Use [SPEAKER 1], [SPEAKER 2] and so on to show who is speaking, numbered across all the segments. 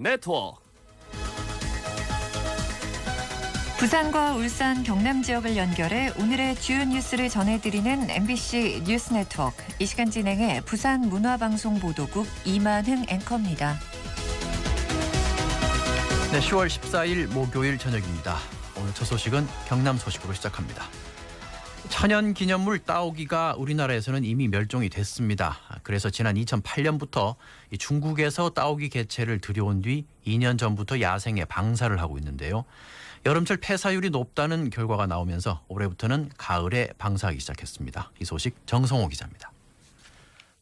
[SPEAKER 1] 네트워크.
[SPEAKER 2] 부산과 울산, 경남 지역을 연결해 오늘의 주요 뉴스를 전해드리는 MBC 뉴스 네트워크. 이 시간 진행해 부산 문화방송보도국 이만흥 앵커입니다.
[SPEAKER 3] 네, 10월 14일 목요일 저녁입니다. 오늘 첫 소식은 경남 소식으로 시작합니다. 천연기념물 따오기가 우리나라에서는 이미 멸종이 됐습니다. 그래서 지난 2008년부터 중국에서 따오기 개체를 들여온 뒤 2년 전부터 야생에 방사를 하고 있는데요. 여름철 폐사율이 높다는 결과가 나오면서 올해부터는 가을에 방사하기 시작했습니다. 이 소식 정성호 기자입니다.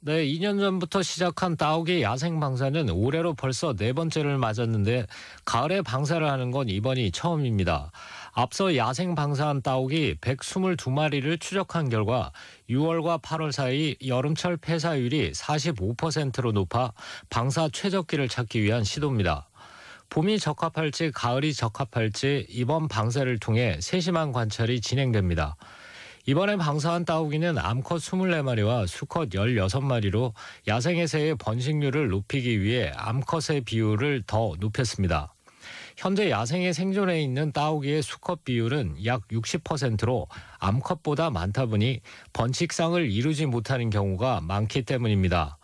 [SPEAKER 4] 네, 2년 전부터 시작한 따오기 야생 방사는 올해로 벌써 4번째를 맞았는데 가을에 방사를 하는 건 이번이 처음입니다. 앞서 야생 방사한 따오기 122마리를 추적한 결과 6월과 8월 사이 여름철 폐사율이 45%로 높아 방사 최적기를 찾기 위한 시도입니다. 봄이 적합할지 가을이 적합할지 이번 방사를 통해 세심한 관찰이 진행됩니다. 이번에 방사한 따오기는 암컷 24마리와 수컷 16마리로 야생에서의 번식률을 높이기 위해 암컷의 비율을 더 높였습니다. 현재 야생에 생존해 있는 따오기의 수컷 비율은 약 60%로 암컷보다 많다 보니 번식상을 이루지 못하는 경우가 많기 때문입니다.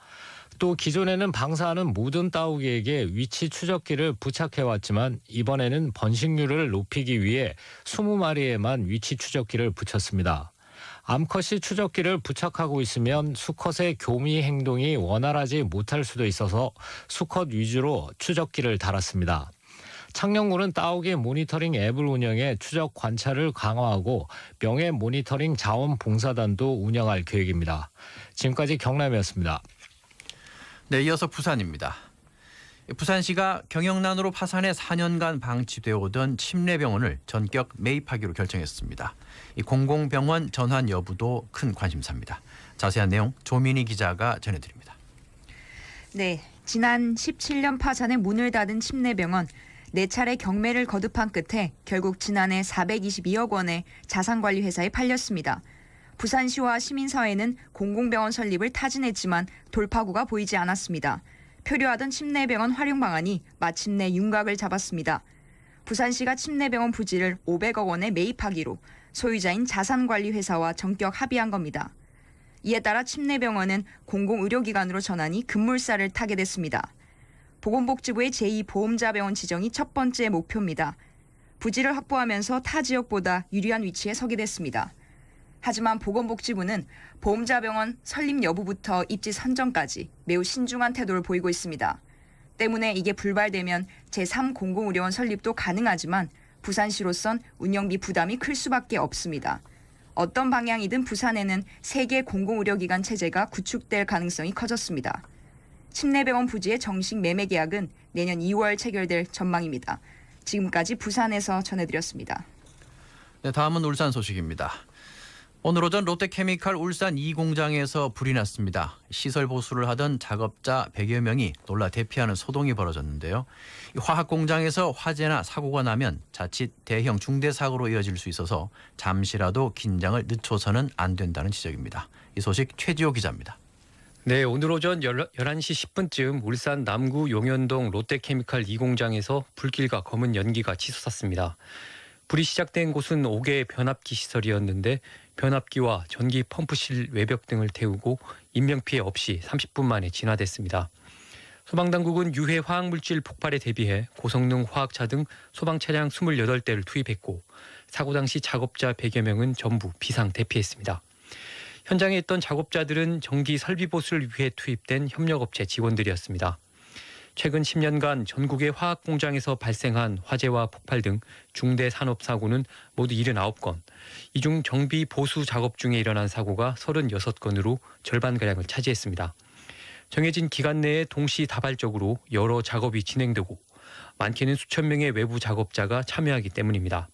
[SPEAKER 4] 또 기존에는 방사하는 모든 따오기에게 위치 추적기를 부착해왔지만 이번에는 번식률을 높이기 위해 20마리에만 위치 추적기를 붙였습니다. 암컷이 추적기를 부착하고 있으면 수컷의 교미 행동이 원활하지 못할 수도 있어서 수컷 위주로 추적기를 달았습니다. 창녕군은 따오기 모니터링 앱을 운영해 추적 관찰을 강화하고 명예 모니터링 자원봉사단도 운영할 계획입니다. 지금까지 경남이었습니다.
[SPEAKER 3] 네, 이어서 부산입니다. 부산시가 경영난으로 파산해 4년간 방치되어 오던 침례병원을 전격 매입하기로 결정했습니다. 이 공공병원 전환 여부도 큰 관심사입니다. 자세한 내용 조민희 기자가 전해드립니다.
[SPEAKER 5] 네, 지난 17년 파산에 문을 닫은 침례병원 4차례 경매를 거듭한 끝에 결국 지난해 422억 원의 자산관리회사에 팔렸습니다. 부산시와 시민사회는 공공병원 설립을 타진했지만 돌파구가 보이지 않았습니다. 표류하던 침례병원 활용 방안이 마침내 윤곽을 잡았습니다. 부산시가 침례병원 부지를 500억 원에 매입하기로 소유자인 자산관리회사와 전격 합의한 겁니다. 이에 따라 침례병원은 공공의료기관으로 전환이 급물살을 타게 됐습니다. 보건복지부의 제2보험자병원 지정이 첫 번째 목표입니다. 부지를 확보하면서 타 지역보다 유리한 위치에 서게 됐습니다. 하지만 보건복지부는 보험자병원 설립 여부부터 입지 선정까지 매우 신중한 태도를 보이고 있습니다. 때문에 이게 불발되면 제3공공의료원 설립도 가능하지만 부산시로선 운영비 부담이 클 수밖에 없습니다. 어떤 방향이든 부산에는 3개 공공의료기관 체제가 구축될 가능성이 커졌습니다. 침례병원 부지의 정식 매매 계약은 내년 2월 체결될 전망입니다. 지금까지 부산에서 전해드렸습니다.
[SPEAKER 3] 네, 다음은 울산 소식입니다. 오늘 오전 롯데케미칼 울산 2공장에서 불이 났습니다. 시설 보수를 하던 작업자 100여 명이 놀라 대피하는 소동이 벌어졌는데요. 화학 공장에서 화재나 사고가 나면 자칫 대형 중대 사고로 이어질 수 있어서 잠시라도 긴장을 늦춰서는 안 된다는 지적입니다. 이 소식 최지호 기자입니다.
[SPEAKER 6] 네, 오늘 오전 11시 10분쯤 울산 남구 용현동 롯데케미칼 2공장에서 불길과 검은 연기가 치솟았습니다. 불이 시작된 곳은 5개의 변압기 시설이었는데 변압기와 전기 펌프실 외벽 등을 태우고 인명피해 없이 30분 만에 진화됐습니다. 소방당국은 유해 화학물질 폭발에 대비해 고성능 화학차 등 소방차량 28대를 투입했고 사고 당시 작업자 100여 명은 전부 비상 대피했습니다. 현장에 있던 작업자들은 전기 설비 보수를 위해 투입된 협력업체 직원들이었습니다. 최근 10년간 전국의 화학 공장에서 발생한 화재와 폭발 등 중대 산업 사고는 모두 79건, 이 중 정비 보수 작업 중에 일어난 사고가 36건으로 절반가량을 차지했습니다. 정해진 기간 내에 동시다발적으로 여러 작업이 진행되고 많게는 수천 명의 외부 작업자가 참여하기 때문입니다.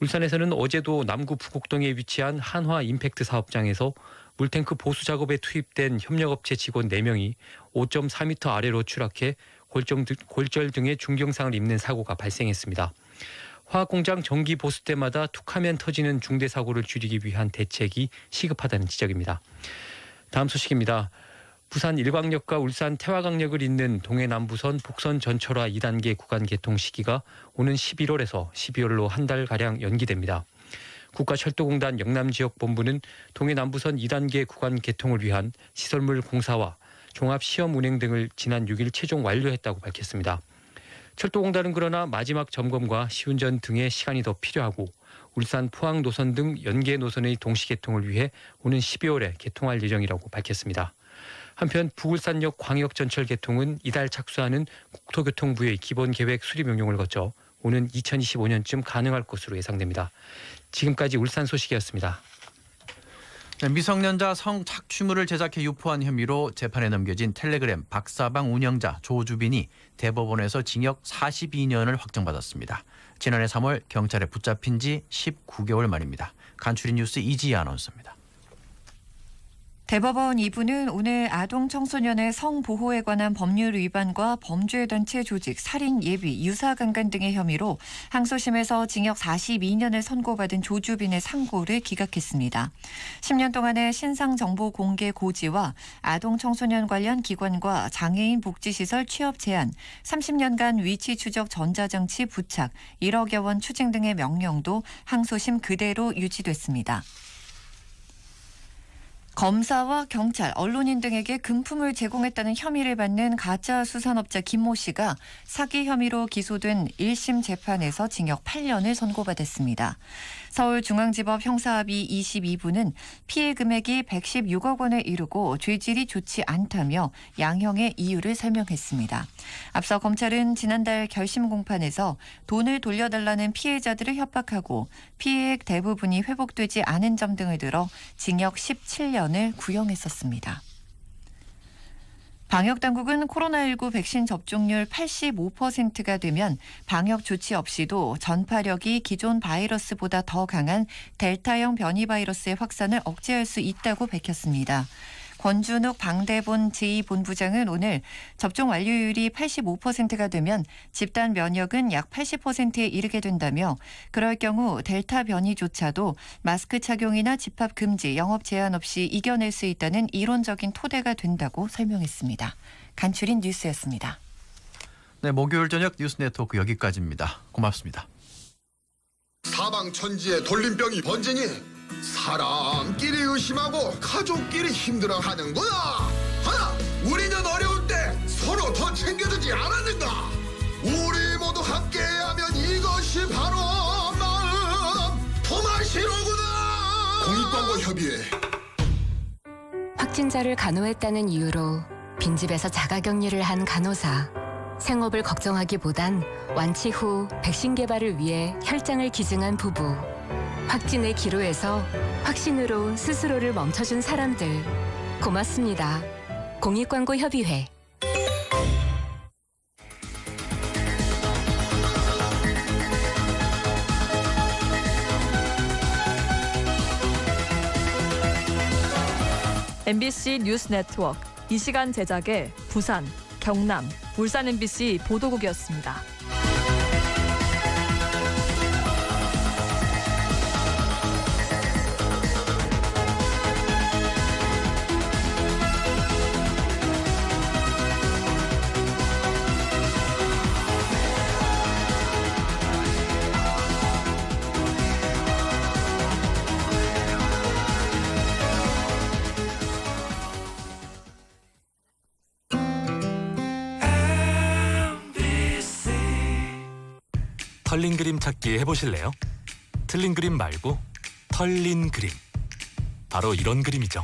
[SPEAKER 6] 울산에서는 어제도 남구 부곡동에 위치한 한화 임팩트 사업장에서 물탱크 보수 작업에 투입된 협력업체 직원 4명이 5.4m 아래로 추락해 골절 등의 중경상을 입는 사고가 발생했습니다. 화학공장 정기 보수 때마다 툭하면 터지는 중대 사고를 줄이기 위한 대책이 시급하다는 지적입니다. 다음 소식입니다. 부산 일광역과 울산 태화강역을 잇는 동해남부선 복선 전철화 2단계 구간 개통 시기가 오는 11월에서 12월로 한 달가량 연기됩니다. 국가철도공단 영남지역본부는 동해남부선 2단계 구간 개통을 위한 시설물 공사와 종합시험 운행 등을 지난 6일 최종 완료했다고 밝혔습니다. 철도공단은 그러나 마지막 점검과 시운전 등의 시간이 더 필요하고 울산 포항 노선 등 연계 노선의 동시 개통을 위해 오는 12월에 개통할 예정이라고 밝혔습니다. 한편 부울산역 광역전철 개통은 이달 착수하는 국토교통부의 기본계획 수립 용역을 거쳐 오는 2025년쯤 가능할 것으로 예상됩니다. 지금까지 울산 소식이었습니다.
[SPEAKER 3] 미성년자 성착취물을 제작해 유포한 혐의로 재판에 넘겨진 텔레그램 박사방 운영자 조주빈이 대법원에서 징역 42년을 확정받았습니다. 지난해 3월 경찰에 붙잡힌 지 19개월 만입니다. 간추린 뉴스 이지희 아나운서입니다.
[SPEAKER 2] 대법원 2부는 오늘 아동 청소년의 성보호에 관한 법률 위반과 범죄단체 조직, 살인 예비, 유사강간 등의 혐의로 항소심에서 징역 42년을 선고받은 조주빈의 상고를 기각했습니다. 10년 동안의 신상정보 공개 고지와 아동 청소년 관련 기관과 장애인 복지시설 취업 제한, 30년간 위치 추적 전자장치 부착, 1억여 원 추징 등의 명령도 항소심 그대로 유지됐습니다. 검사와 경찰, 언론인 등에게 금품을 제공했다는 혐의를 받는 가짜 수산업자 김모 씨가 사기 혐의로 기소된 1심 재판에서 징역 8년을 선고받았습니다. 서울중앙지법 형사합의 22부는 피해 금액이 116억 원에 이르고 죄질이 좋지 않다며 양형의 이유를 설명했습니다. 앞서 검찰은 지난달 결심 공판에서 돈을 돌려달라는 피해자들을 협박하고 피해액 대부분이 회복되지 않은 점 등을 들어 징역 17년을 구형했었습니다. 방역당국은 코로나19 백신 접종률 85%가 되면 방역 조치 없이도 전파력이 기존 바이러스보다 더 강한 델타형 변이 바이러스의 확산을 억제할 수 있다고 밝혔습니다. 권준욱 방대본 제2본부장은 오늘 접종 완료율이 85%가 되면 집단 면역은 약 80%에 이르게 된다며 그럴 경우 델타 변이조차도 마스크 착용이나 집합 금지, 영업 제한 없이 이겨낼 수 있다는 이론적인 토대가 된다고 설명했습니다. 간추린 뉴스였습니다.
[SPEAKER 3] 네, 목요일 저녁 뉴스 네트워크 여기까지입니다. 고맙습니다.
[SPEAKER 1] 사방천지에 돌림병이 번지니 사람끼리 의심하고 가족끼리 힘들어하는구나. 하나, 우리는 어려울 때 서로 더 챙겨주지 않았는가. 우리 모두 함께하면 이것이 바로 마음 토마시로구나. 공익광고협의회.
[SPEAKER 7] 확진자를 간호했다는 이유로 빈집에서 자가격리를 한 간호사. 생업을 걱정하기보단 완치 후 백신 개발을 위해 혈장을 기증한 부부. 확진의 기로에서 확신으로 스스로를 멈춰준 사람들. 고맙습니다. 공익광고협의회.
[SPEAKER 8] MBC 뉴스 네트워크 이 시간 제작의 부산, 경남, 울산 MBC 보도국이었습니다.
[SPEAKER 9] 털린 그림 찾기 해보실래요? 틀린 그림 말고 털린 그림. 바로 이런 그림이죠.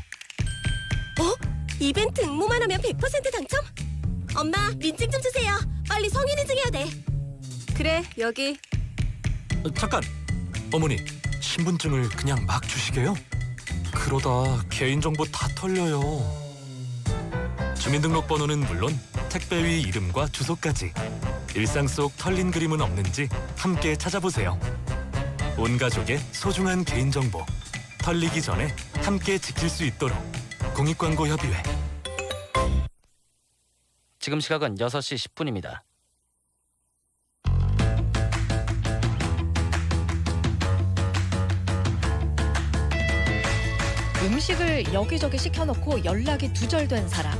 [SPEAKER 10] 이벤트 응모만 하면 100% 당첨? 엄마, 민증 좀 주세요. 빨리 성인 인증해야 돼. 그래, 여기.
[SPEAKER 9] 잠깐! 어머니, 신분증을 그냥 막 주시게요? 그러다 개인정보 다 털려요. 주민등록번호는 물론 택배위 이름과 주소까지. 일상 속 털린 그림은 없는지 함께 찾아보세요. 온 가족의 소중한 개인정보. 털리기 전에 함께 지킬 수 있도록. 공익광고협의회.
[SPEAKER 11] 지금 시각은 6시 10분입니다.
[SPEAKER 8] 음식을 여기저기 시켜놓고 연락이 두절된 사람.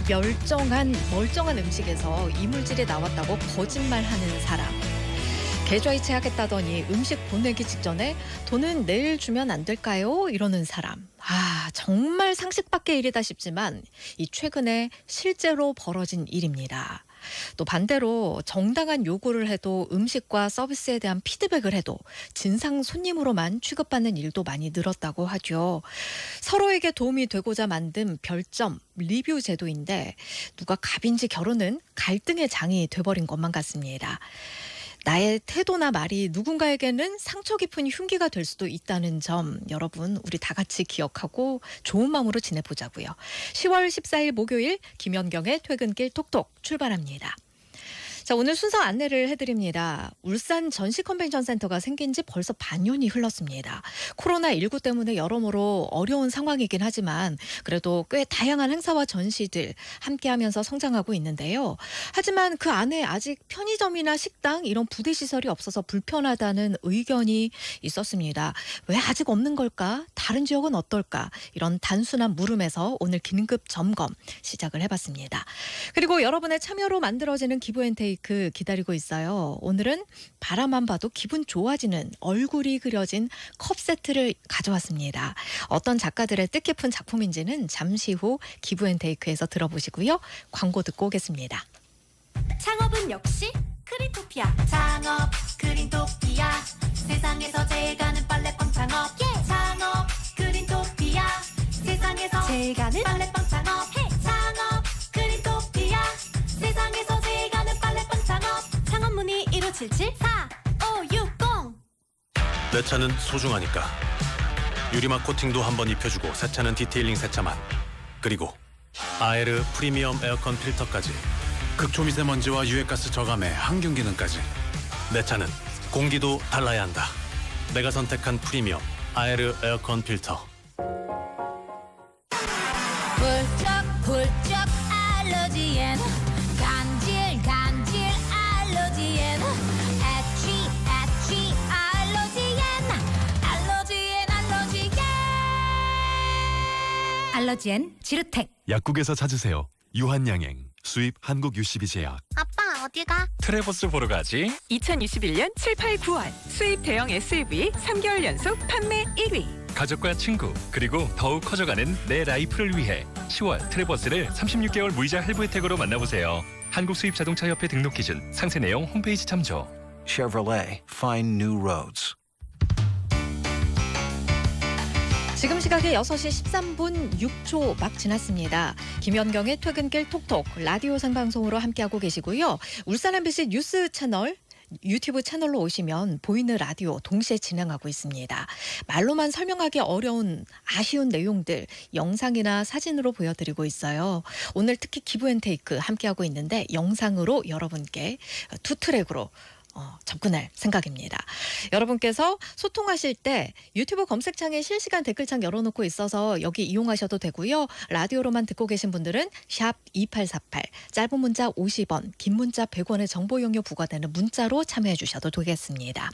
[SPEAKER 12] 멀쩡한 음식에서 이물질이 나왔다고 거짓말하는 사람. 계좌이체하겠다더니 음식 보내기 직전에 돈은 내일 주면 안 될까요? 이러는 사람. 정말 상식 밖의 일이다 싶지만 이 최근에 실제로 벌어진 일입니다. 또 반대로 정당한 요구를 해도 음식과 서비스에 대한 피드백을 해도 진상 손님으로만 취급받는 일도 많이 늘었다고 하죠. 서로에게 도움이 되고자 만든 별점, 리뷰 제도인데 누가 갑인지 결혼은 갈등의 장이 돼버린 것만 같습니다. 나의 태도나 말이 누군가에게는 상처 깊은 흉기가 될 수도 있다는 점 여러분 우리 다 같이 기억하고 좋은 마음으로 지내보자고요. 10월 14일 목요일 김연경의 퇴근길 톡톡 출발합니다. 자, 오늘 순서 안내를 해드립니다. 울산 전시컨벤션센터가 생긴 지 벌써 반년이 흘렀습니다. 코로나19 때문에 여러모로 어려운 상황이긴 하지만 그래도 꽤 다양한 행사와 전시들 함께하면서 성장하고 있는데요. 하지만 그 안에 아직 편의점이나 식당 이런 부대시설이 없어서 불편하다는 의견이 있었습니다. 왜 아직 없는 걸까? 다른 지역은 어떨까? 이런 단순한 물음에서 오늘 긴급 점검 시작을 해봤습니다. 그리고 여러분의 참여로 만들어지는 기브앤테이크 기다리고 있어요. 오늘은 바라만 봐도 기분 좋아지는 얼굴이 그려진 컵 세트를 가져왔습니다. 어떤 작가들의 뜻깊은 작품인지는 잠시 후 기브앤테이크에서 들어보시고요. 광고 듣고 오겠습니다.
[SPEAKER 10] 창업은 역시 크린토피아. 창업 크린토피아. 세상에서 제일 가는 빨래빵 창업. 창업 크린토피아. 세상에서 제일 가는 빨래빵 창업. 창업 크린토피아. 세상에서 제일 가는 빨래빵 창업. 창업 문의 1577-4560.
[SPEAKER 13] 내 차는 소중하니까 유리막 코팅도 한번 입혀주고 세차는 디테일링 세차만. 그리고 아에르 프리미엄 에어컨 필터까지. 극초미세먼지와 유해가스 저감에 항균 기능까지. 내 차는 공기도 달라야 한다. 내가 선택한 프리미엄 아에르 에어컨 필터.
[SPEAKER 10] 훌쩍 알러지엔 간질 알러지엔 애취 알러지엔 지르텍.
[SPEAKER 14] 약국에서 찾으세요. 유한양행 수입 한국UCB제약.
[SPEAKER 10] 아빠 어디 가?
[SPEAKER 9] 트레버스 보러 가지.
[SPEAKER 15] 2021년 7, 8, 9월 수입 대형 SUV 3개월 연속 판매 1위.
[SPEAKER 9] 가족과 친구 그리고 더욱 커져가는 내 라이프를 위해 10월 트레버스를 36개월 무이자 할부 혜택으로 만나보세요. 한국수입자동차협회 등록 기준 상세 내용 홈페이지 참조.
[SPEAKER 16] Chevrolet, find new roads.
[SPEAKER 12] 지금 시각이 6시 13분 6초 막 지났습니다. 김연경의 퇴근길 톡톡 라디오 생방송으로 함께하고 계시고요. 울산 MBC 뉴스 채널 유튜브 채널로 오시면 보이는 라디오 동시에 진행하고 있습니다. 말로만 설명하기 어려운 아쉬운 내용들 영상이나 사진으로 보여드리고 있어요. 오늘 특히 기브앤테이크 함께하고 있는데 영상으로 여러분께 투 트랙으로 접근할 생각입니다. 여러분께서 소통하실 때 유튜브 검색창에 실시간 댓글창 열어놓고 있어서 여기 이용하셔도 되고요. 라디오로만 듣고 계신 분들은 샵 2848 짧은 문자 50원 긴 문자 100원의 정보 용료 부과되는 문자로 참여해 주셔도 되겠습니다.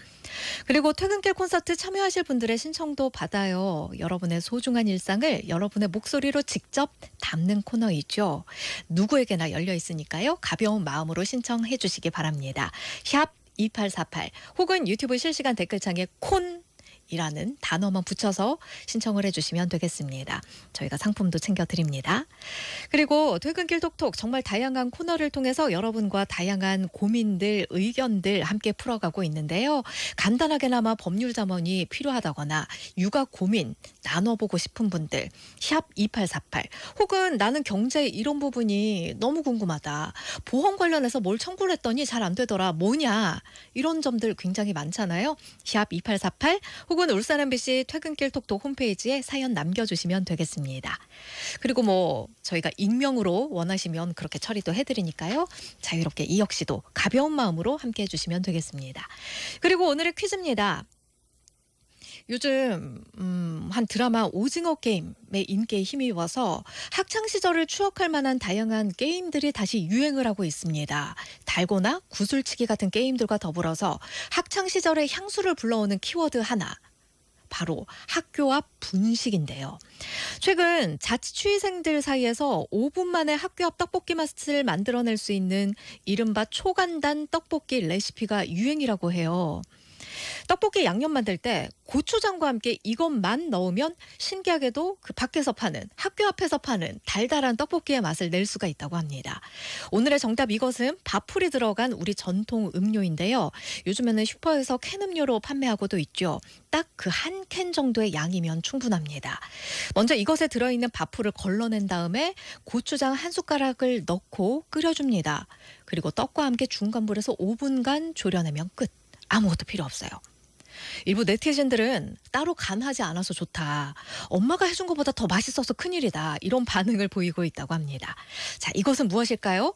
[SPEAKER 12] 그리고 퇴근길 콘서트 참여하실 분들의 신청도 받아요. 여러분의 소중한 일상을 여러분의 목소리로 직접 담는 코너이죠. 누구에게나 열려 있으니까요. 가벼운 마음으로 신청해 주시기 바랍니다. 샵 2848 혹은 유튜브 실시간 댓글창에 콘이라는 단어만 붙여서 신청을 해주시면 되겠습니다. 저희가 상품도 챙겨드립니다. 그리고 퇴근길 톡톡 정말 다양한 코너를 통해서 여러분과 다양한 고민들, 의견들 함께 풀어가고 있는데요. 간단하게나마 법률 자문이 필요하다거나 육아 고민 나눠보고 싶은 분들 샵 2848 혹은 나는 경제 이런 부분이 너무 궁금하다. 보험 관련해서 뭘 청구를 했더니 잘 안 되더라. 뭐냐. 이런 점들 굉장히 많잖아요. 샵 2848 혹은 울산 MBC 퇴근길 톡톡 홈페이지에 사연 남겨주시면 되겠습니다. 그리고 저희가 익명으로 원하시면 그렇게 처리도 해드리니까요. 자유롭게 이 역시도 가벼운 마음으로 함께 해주시면 되겠습니다. 그리고 오늘의 퀴즈입니다. 요즘 한 드라마 오징어 게임의 인기에 힘입어서 학창 시절을 추억할 만한 다양한 게임들이 다시 유행을 하고 있습니다. 달고나 구슬치기 같은 게임들과 더불어서 학창 시절의 향수를 불러오는 키워드 하나 바로 학교 앞 분식인데요. 최근 자취생들 사이에서 5분 만에 학교 앞 떡볶이 맛을 만들어낼 수 있는 이른바 초간단 떡볶이 레시피가 유행이라고 해요. 떡볶이 양념 만들 때 고추장과 함께 이것만 넣으면 신기하게도 그 밖에서 파는, 학교 앞에서 파는 달달한 떡볶이의 맛을 낼 수가 있다고 합니다. 오늘의 정답 이것은 밥풀이 들어간 우리 전통 음료인데요. 요즘에는 슈퍼에서 캔 음료로 판매하고도 있죠. 딱 그 한 캔 정도의 양이면 충분합니다. 먼저 이것에 들어있는 밥풀을 걸러낸 다음에 고추장 한 숟가락을 넣고 끓여줍니다. 그리고 떡과 함께 중간 불에서 5분간 졸여내면 끝. 아무것도 필요 없어요. 일부 네티즌들은 따로 간하지 않아서 좋다. 엄마가 해준 것보다 더 맛있어서 큰일이다. 이런 반응을 보이고 있다고 합니다. 자, 이것은 무엇일까요?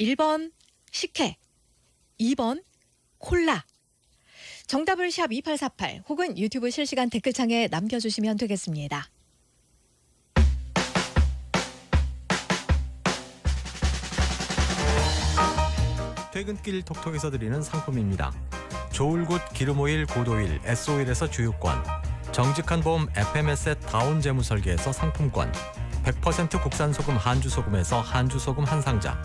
[SPEAKER 12] 1번 식혜, 2번 콜라. 정답을 샵 2848 혹은 유튜브 실시간 댓글창에 남겨주시면 되겠습니다.
[SPEAKER 17] 퇴근길 톡톡에서 드리는 상품입니다. 조울굿 기름오일 고도일 S오일에서 주유권, 정직한 보험 FMS의 다운 재무설계에서 상품권, 100% 국산 소금 한주소금에서 한주소금 한 상자,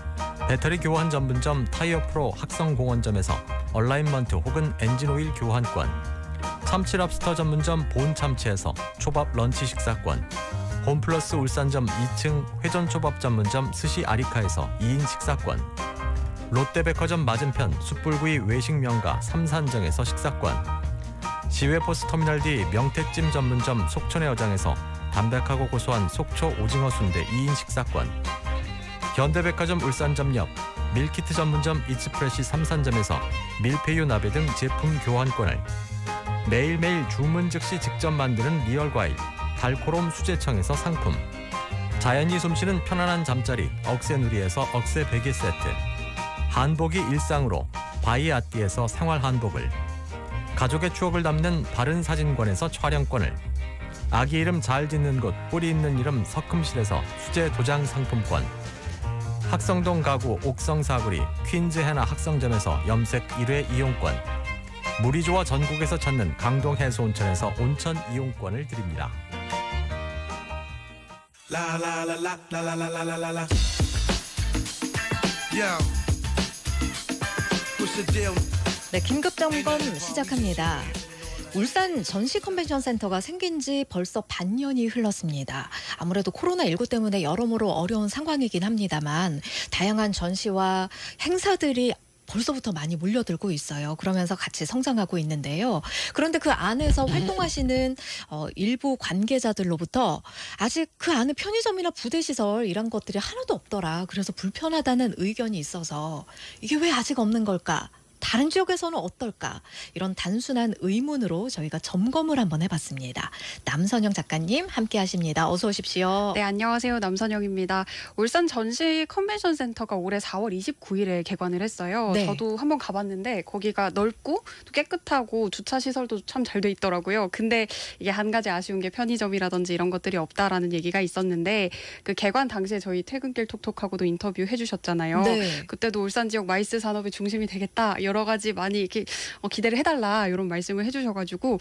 [SPEAKER 17] 배터리 교환 전문점 타이어프로 학성공원점에서 얼라인먼트 혹은 엔진오일 교환권, 참치랍스터 전문점 본참치에서 초밥 런치 식사권, 홈플러스 울산점 2층 회전초밥 전문점 스시 아리카에서 2인 식사권, 롯데백화점 맞은편 숯불구이 외식명가 삼산정에서 식사권, 시외버스터미널 D 명태찜 전문점 속촌의 어장에서 담백하고 고소한 속초 오징어 순대 2인 식사권, 현대백화점 울산점 옆 밀키트 전문점 이츠프레시 삼산점에서 밀푀유 나베 등 제품 교환권을, 매일매일 주문 즉시 직접 만드는 리얼과일 달코롬 수제청에서 상품, 자연이 숨쉬는 편안한 잠자리 억새누리에서 억새 베개 세트, 한복이 일상으로 바이아띠에서 생활 한복을, 가족의 추억을 담는 바른 사진관에서 촬영권을, 아기 이름 잘 짓는 곳 뿌리 있는 이름 석금실에서 수제 도장 상품권, 학성동 가구 옥성 사구리 퀸즈 해나 학성점에서 염색 1회 이용권, 물이 좋아 전국에서 찾는 강동 해수 온천에서 온천 이용권을 드립니다.
[SPEAKER 12] 네, 긴급 점검 시작합니다. 울산 전시 컨벤션 센터가 생긴 지 벌써 반년이 흘렀습니다. 아무래도 코로나19 때문에 여러모로 어려운 상황이긴 합니다만 다양한 전시와 행사들이 벌써부터 많이 몰려들고 있어요. 그러면서 같이 성장하고 있는데요. 그런데 그 안에서 활동하시는 일부 관계자들로부터 아직 그 안에 편의점이나 부대시설 이런 것들이 하나도 없더라. 그래서 불편하다는 의견이 있어서 이게 왜 아직 없는 걸까? 다른 지역에서는 어떨까? 이런 단순한 의문으로 저희가 점검을 한번 해봤습니다. 남선영 작가님 함께 하십니다. 어서 오십시오.
[SPEAKER 18] 네, 안녕하세요. 남선영입니다. 울산 전시 컨벤션 센터가 올해 4월 29일에 개관을 했어요.
[SPEAKER 12] 네.
[SPEAKER 18] 저도 한번 가봤는데 거기가 넓고 또 깨끗하고 주차 시설도 참 잘 돼 있더라고요. 근데 이게 한 가지 아쉬운 게 편의점이라든지 이런 것들이 없다라는 얘기가 있었는데 그 개관 당시에 저희 퇴근길 톡톡하고도 인터뷰 해주셨잖아요.
[SPEAKER 12] 네.
[SPEAKER 18] 그때도 울산 지역 마이스 산업의 중심이 되겠다. 여러 가지 많이 이렇게 기대를 해달라 이런 말씀을 해주셔가지고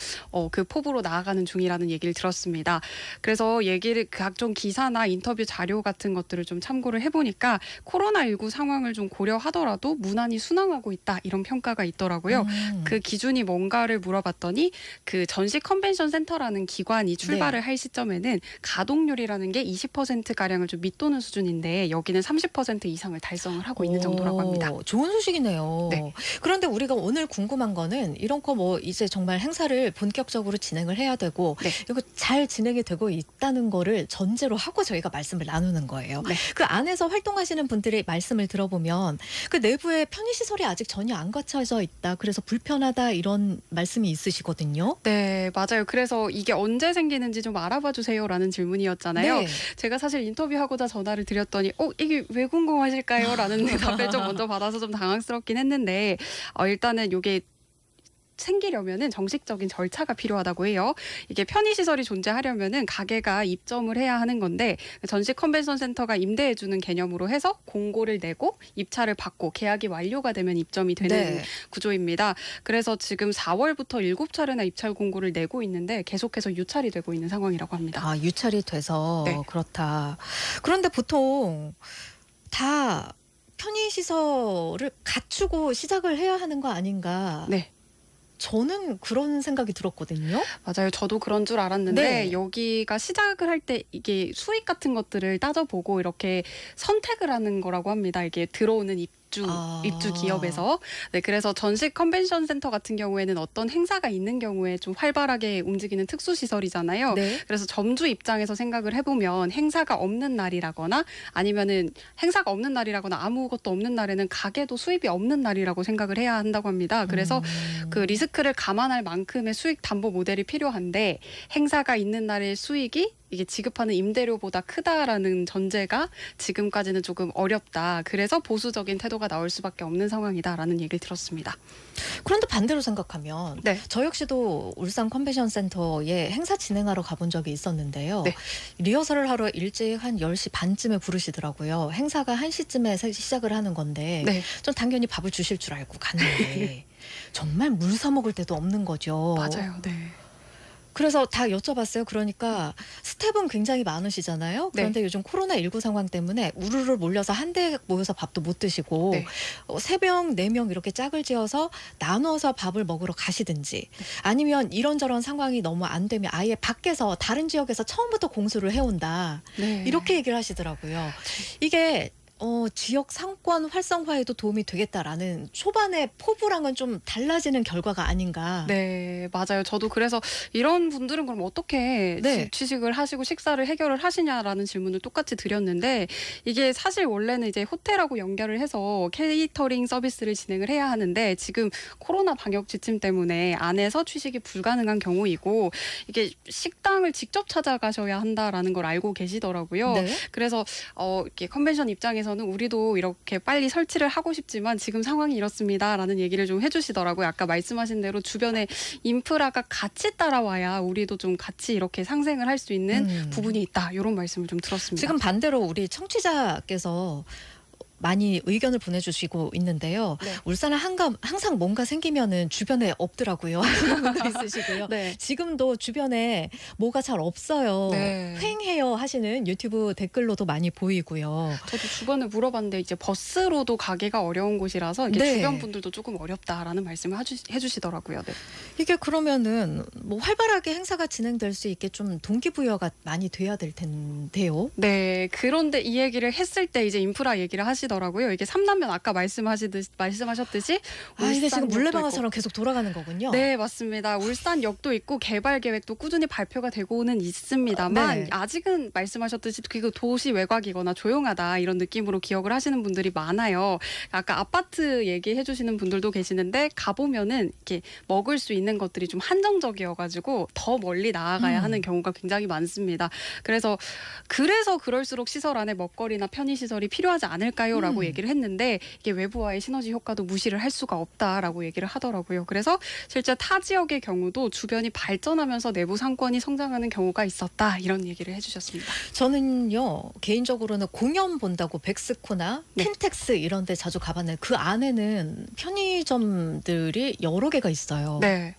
[SPEAKER 18] 그 포부로 나아가는 중이라는 얘기를 들었습니다. 그래서 얘기를 각종 기사나 인터뷰 자료 같은 것들을 좀 참고를 해보니까 코로나19 상황을 좀 고려하더라도 무난히 순항하고 있다 이런 평가가 있더라고요. 그 기준이 뭔가를 물어봤더니 그 전시 컨벤션 센터라는 기관이 출발을 할 시점에는 가동률이라는 게 20%가량을 좀 밑도는 수준인데 여기는 30% 이상을 달성을 하고 있는 정도라고 합니다.
[SPEAKER 12] 좋은 소식이네요.
[SPEAKER 18] 네.
[SPEAKER 12] 그런데 우리가 오늘 궁금한 거는 이런 거 뭐 이제 정말 행사를 본격적으로 진행을 해야 되고 이거 잘 진행이 되고 있다는 거를 전제로 하고 저희가 말씀을 나누는 거예요. 그 안에서 활동하시는 분들의 말씀을 들어보면 그 내부에 편의시설이 아직 전혀 안 갖춰져 있다. 그래서 불편하다 이런 말씀이 있으시거든요.
[SPEAKER 18] 네, 맞아요. 그래서 이게 언제 생기는지 좀 알아봐 주세요라는 질문이었잖아요.
[SPEAKER 12] 네.
[SPEAKER 18] 제가 사실 인터뷰하고자 전화를 드렸더니 이게 왜 궁금하실까요? 라는 답을 좀 먼저 받아서 좀 당황스럽긴 했는데 일단은 이게 생기려면은 정식적인 절차가 필요하다고 해요. 이게 편의시설이 존재하려면은 가게가 입점을 해야 하는 건데 전시 컨벤션 센터가 임대해주는 개념으로 해서 공고를 내고 입찰을 받고 계약이 완료가 되면 입점이 되는
[SPEAKER 12] 네.
[SPEAKER 18] 구조입니다. 그래서 지금 4월부터 7차례나 입찰 공고를 내고 있는데 계속해서 유찰이 되고 있는 상황이라고 합니다.
[SPEAKER 12] 아, 유찰이 돼서
[SPEAKER 18] 네.
[SPEAKER 12] 그렇다. 그런데 보통 다 편의시설을 갖추고 시작을 해야 하는 거 아닌가?
[SPEAKER 18] 네.
[SPEAKER 12] 저는 그런 생각이 들었거든요.
[SPEAKER 18] 맞아요. 저도 그런 줄 알았는데
[SPEAKER 12] 네.
[SPEAKER 18] 여기가 시작을 할 때 이게 수익 같은 것들을 따져보고 이렇게 선택을 하는 거라고 합니다. 이게 들어오는 입주 기업에서. 네, 그래서 전시 컨벤션 센터 같은 경우에는 어떤 행사가 있는 경우에 좀 활발하게 움직이는 특수 시설이잖아요.
[SPEAKER 12] 네.
[SPEAKER 18] 그래서 점주 입장에서 생각을 해보면 행사가 없는 날이라거나 아니면은 행사가 없는 날이라거나 아무것도 없는 날에는 가게도 수입이 없는 날이라고 생각을 해야 한다고 합니다. 그래서 그 리스크를 감안할 만큼의 수익 담보 모델이 필요한데 행사가 있는 날의 수익이 이게 지급하는 임대료보다 크다라는 전제가 지금까지는 조금 어렵다. 그래서 보수적인 태도가 나올 수밖에 없는 상황이다라는 얘기를 들었습니다.
[SPEAKER 12] 그런데 반대로 생각하면
[SPEAKER 18] 네.
[SPEAKER 12] 저 역시도 울산 컨벤션 센터에 행사 진행하러 가본 적이 있었는데요.
[SPEAKER 18] 네.
[SPEAKER 12] 리허설을 하러 일찍 한 10시 반쯤에 부르시더라고요. 행사가 1시쯤에 시작을 하는 건데
[SPEAKER 18] 네.
[SPEAKER 12] 전 당연히 밥을 주실 줄 알고 갔는데 정말 물 사 먹을 데도 없는 거죠.
[SPEAKER 18] 맞아요. 네.
[SPEAKER 12] 그래서 다 여쭤봤어요. 그러니까 스텝은 굉장히 많으시잖아요. 그런데 요즘 코로나19 상황 때문에 우르르 몰려서 한데 모여서 밥도 못 드시고
[SPEAKER 18] 네.
[SPEAKER 12] 3명, 4명 이렇게 짝을 지어서 나눠서 밥을 먹으러 가시든지 아니면 이런저런 상황이 너무 안 되면 아예 밖에서 다른 지역에서 처음부터 공수를 해온다.
[SPEAKER 18] 네.
[SPEAKER 12] 이렇게 얘기를 하시더라고요. 이게 지역 상권 활성화에도 도움이 되겠다라는 초반의 포부랑은 좀 달라지는 결과가 아닌가.
[SPEAKER 18] 네, 맞아요. 저도 그래서 이런 분들은 그럼 어떻게
[SPEAKER 12] 네.
[SPEAKER 18] 취직을 하시고 식사를 해결을 하시냐라는 질문을 똑같이 드렸는데 이게 사실 원래는 이제 호텔하고 연결을 해서 케이터링 서비스를 진행을 해야 하는데 지금 코로나 방역 지침 때문에 안에서 취식이 불가능한 경우이고 이게 식당을 직접 찾아가셔야 한다라는 걸 알고 계시더라고요.
[SPEAKER 12] 네.
[SPEAKER 18] 그래서 이렇게 컨벤션 입장에서는 우리도 이렇게 빨리 설치를 하고 싶지만 지금 상황이 이렇습니다라는 얘기를 좀 해주시더라고요. 아까 말씀하신 대로 주변에 인프라가 같이 따라와야 우리도 좀 같이 이렇게 상생을 할 수 있는 부분이 있다. 이런 말씀을 좀 들었습니다.
[SPEAKER 12] 지금 반대로 우리 청취자께서 많이 의견을 보내주시고 있는데요.
[SPEAKER 18] 네.
[SPEAKER 12] 울산은 항상 뭔가 생기면은 주변에 없더라고요. 그런 분도 있으시고요.
[SPEAKER 18] 네.
[SPEAKER 12] 지금도 주변에 뭐가 잘 없어요.
[SPEAKER 18] 네.
[SPEAKER 12] 횡해요 하시는 유튜브 댓글로도 많이 보이고요.
[SPEAKER 18] 저도 주변에 물어봤는데 이제 버스로도 가기가 어려운 곳이라서 이게
[SPEAKER 12] 네.
[SPEAKER 18] 주변 분들도 조금 어렵다라는 말씀을 해주시더라고요. 네.
[SPEAKER 12] 이게 그러면은 뭐 활발하게 행사가 진행될 수 있게 좀 동기부여가 많이 돼야 될 텐데요.
[SPEAKER 18] 네, 그런데 이 얘기를 했을 때 이제 인프라 얘기를 하시더라고요. 이게 3단면 아까 말씀하셨듯이
[SPEAKER 12] 이게 지금
[SPEAKER 18] 울산역도
[SPEAKER 12] 물레방아처럼
[SPEAKER 18] 있고.
[SPEAKER 12] 계속 돌아가는 거군요.
[SPEAKER 18] 네, 맞습니다. 울산역도 있고 개발 계획도 꾸준히 발표가 되고는 있습니다만
[SPEAKER 12] 네.
[SPEAKER 18] 아직은 말씀하셨듯이 그 도시 외곽이거나 조용하다 이런 느낌으로 기억을 하시는 분들이 많아요. 아까 아파트 얘기해 주시는 분들도 계시는데 가보면은 이렇게 먹을 수 있는 것들이 좀 한정적이어가지고 더 멀리 나아가야 하는 경우가 굉장히 많습니다. 그래서 그럴수록 시설 안에 먹거리나 편의시설이 필요하지 않을까요? 라고 얘기를 했는데 이게 외부와의 시너지 효과도 무시를 할 수가 없다라고 얘기를 하더라고요. 그래서 실제 타 지역의 경우도 주변이 발전하면서 내부 상권이 성장하는 경우가 있었다. 이런 얘기를 해주셨습니다.
[SPEAKER 12] 저는요 개인적으로는 공연 본다고 백스코나
[SPEAKER 18] 네.
[SPEAKER 12] 킨텍스 이런 데 자주 가봤는데 그 안에는 편의점들이 여러 개가 있어요.
[SPEAKER 18] 네.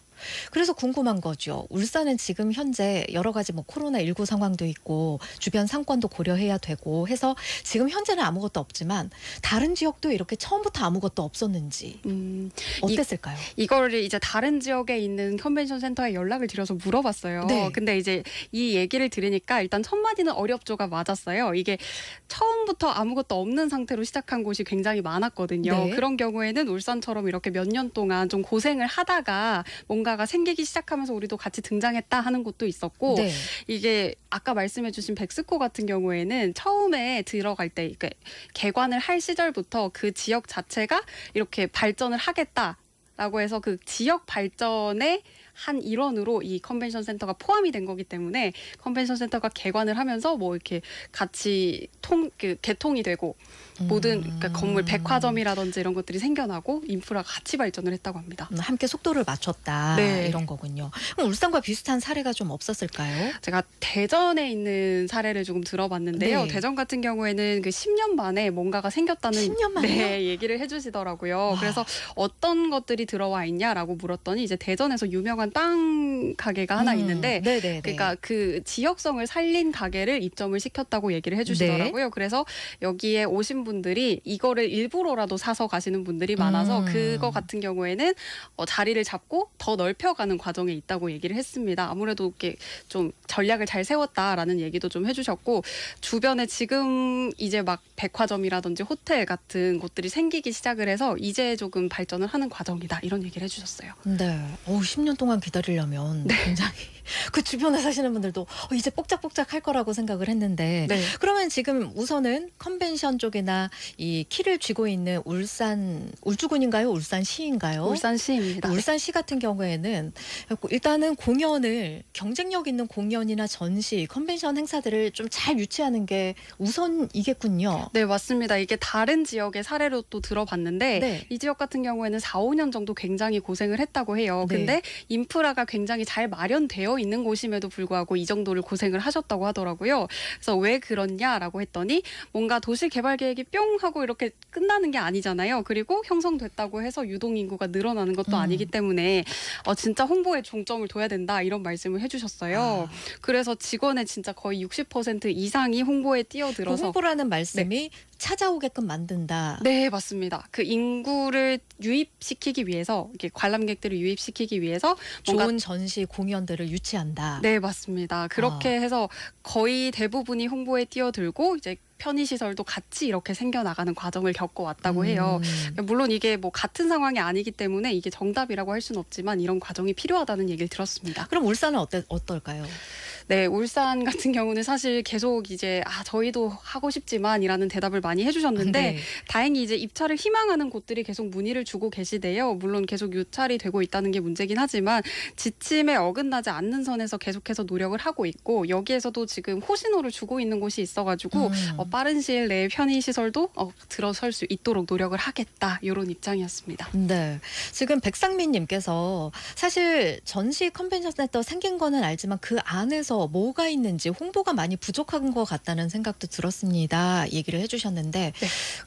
[SPEAKER 12] 그래서 궁금한 거죠. 울산은 지금 현재 여러 가지 뭐 코로나19 상황도 있고 주변 상권도 고려해야 되고 해서 지금 현재는 아무것도 없지만 다른 지역도 이렇게 처음부터 아무것도 없었는지 어땠을까요?
[SPEAKER 18] 이거를 이제 다른 지역에 있는 컨벤션 센터에 연락을 드려서 물어봤어요.
[SPEAKER 12] 네.
[SPEAKER 18] 근데 이제 이 얘기를 들으니까 일단 첫 마디는 어렵죠가 맞았어요. 이게 처음부터 아무것도 없는 상태로 시작한 곳이 굉장히 많았거든요.
[SPEAKER 12] 네.
[SPEAKER 18] 그런 경우에는 울산처럼 이렇게 몇 년 동안 좀 고생을 하다가 뭔가가 생기기 시작하면서 우리도 같이 등장했다 하는 곳도 있었고
[SPEAKER 12] 네. 이게
[SPEAKER 18] 아까 말씀해주신 백스코 같은 경우에는 처음에 들어갈 때 그러니까 개관을 할 시절부터 그 지역 자체가 이렇게 발전을 하겠다라고 해서 그 지역 발전에 한 일원으로 이 컨벤션 센터가 포함이 된 거기 때문에 컨벤션 센터가 개관을 하면서 뭐 이렇게 같이 개통이 되고 모든 그러니까 건물 백화점이라든지 이런 것들이 생겨나고 인프라가 같이 발전을 했다고 합니다.
[SPEAKER 12] 함께 속도를 맞췄다
[SPEAKER 18] 네.
[SPEAKER 12] 이런 거군요. 그럼 울산과 비슷한 사례가 좀 없었을까요?
[SPEAKER 18] 제가 대전에 있는 사례를 조금 들어봤는데요.
[SPEAKER 12] 네.
[SPEAKER 18] 대전 같은 경우에는 그 10년 만에 뭔가가 생겼다는
[SPEAKER 12] 10년 만에요?
[SPEAKER 18] 네, 얘기를 해주시더라고요. 그래서 어떤 것들이 들어와 있냐라고 물었더니 이제 대전에서 유명한 빵 가게가 하나 있는데
[SPEAKER 12] 네네네.
[SPEAKER 18] 그러니까 그 지역성을 살린 가게를 입점을 시켰다고 얘기를 해주시더라고요. 그래서 여기에 오신 분들이 이거를 일부러라도 사서 가시는 분들이 많아서 그거 같은 경우에는 자리를 잡고 더 넓혀가는 과정에 있다고 얘기를 했습니다. 아무래도 이렇게 좀 전략을 잘 세웠다라는 얘기도 좀 해주셨고 주변에 지금 이제 막 백화점이라든지 호텔 같은 곳들이 생기기 시작을 해서 이제 조금 발전을 하는 과정이다 이런 얘기를 해주셨어요.
[SPEAKER 12] 네. 10년 동안 기다리려면 굉장히 그 주변에 사시는 분들도 이제 뽁짝뽁짝 할 거라고 생각을 했는데
[SPEAKER 18] 네.
[SPEAKER 12] 그러면 지금 우선은 컨벤션 쪽이나 이 키를 쥐고 있는 울주군인가요? 울산시인가요?
[SPEAKER 18] 울산시입니다.
[SPEAKER 12] 울산시 같은 경우에는 일단은 공연을 경쟁력 있는 공연이나 전시, 컨벤션 행사들을 좀 잘 유치하는 게 우선이겠군요.
[SPEAKER 18] 네, 맞습니다. 이게 다른 지역의 사례로 또 들어봤는데
[SPEAKER 12] 네.
[SPEAKER 18] 이 지역 같은 경우에는 4, 5년 정도 굉장히 고생을 했다고 해요.
[SPEAKER 12] 네.
[SPEAKER 18] 근데 인프라가 굉장히 잘 마련되어 있는 곳임에도 불구하고 이 정도를 고생을 하셨다고 하더라고요. 그래서 왜 그렇냐라고 했더니 뭔가 도시 개발 계획이 뿅 하고 이렇게 끝나는 게 아니잖아요. 그리고 형성됐다고 해서 유동인구가 늘어나는 것도 아니기 때문에 진짜 홍보에 중점을 둬야 된다 이런 말씀을 해주셨어요. 그래서 직원의 진짜 거의 60% 이상이 홍보에 뛰어들어서
[SPEAKER 12] 홍보라는 말씀이 찾아오게끔 만든다.
[SPEAKER 18] 네, 맞습니다. 그 인구를 유입시키기 위해서 이렇게 관람객들을 유입시키기 위해서 뭔가
[SPEAKER 12] 좋은 전시 공연들을 유치한다.
[SPEAKER 18] 네, 맞습니다. 그렇게 해서 거의 대부분이 홍보에 뛰어들고 이제 편의시설도 같이 이렇게 생겨나가는 과정을 겪어왔다고 해요. 물론 이게 뭐 같은 상황이 아니기 때문에 이게 정답이라고 할 수는 없지만 이런 과정이 필요하다는 얘기를 들었습니다.
[SPEAKER 12] 그럼 울산은 어떨까요?
[SPEAKER 18] 네, 울산 같은 경우는 사실 계속 이제 저희도 하고 싶지만이라는 대답을 많이 해주셨는데
[SPEAKER 12] 네.
[SPEAKER 18] 다행히 이제 입찰을 희망하는 곳들이 계속 문의를 주고 계시대요. 물론 계속 유찰이 되고 있다는 게 문제긴 하지만 지침에 어긋나지 않는 선에서 계속해서 노력을 하고 있고 여기에서도 지금 호신호를 주고 있는 곳이 있어가지고 빠른 시일 내에 편의시설도 들어설 수 있도록 노력을 하겠다 이런 입장이었습니다.
[SPEAKER 12] 네, 지금 백상민님께서 사실 전시 컨벤션 센터 생긴 거는 알지만 그 안에서 뭐가 있는지 홍보가 많이 부족한 것 같다는 생각도 들었습니다. 얘기를 해주셨는데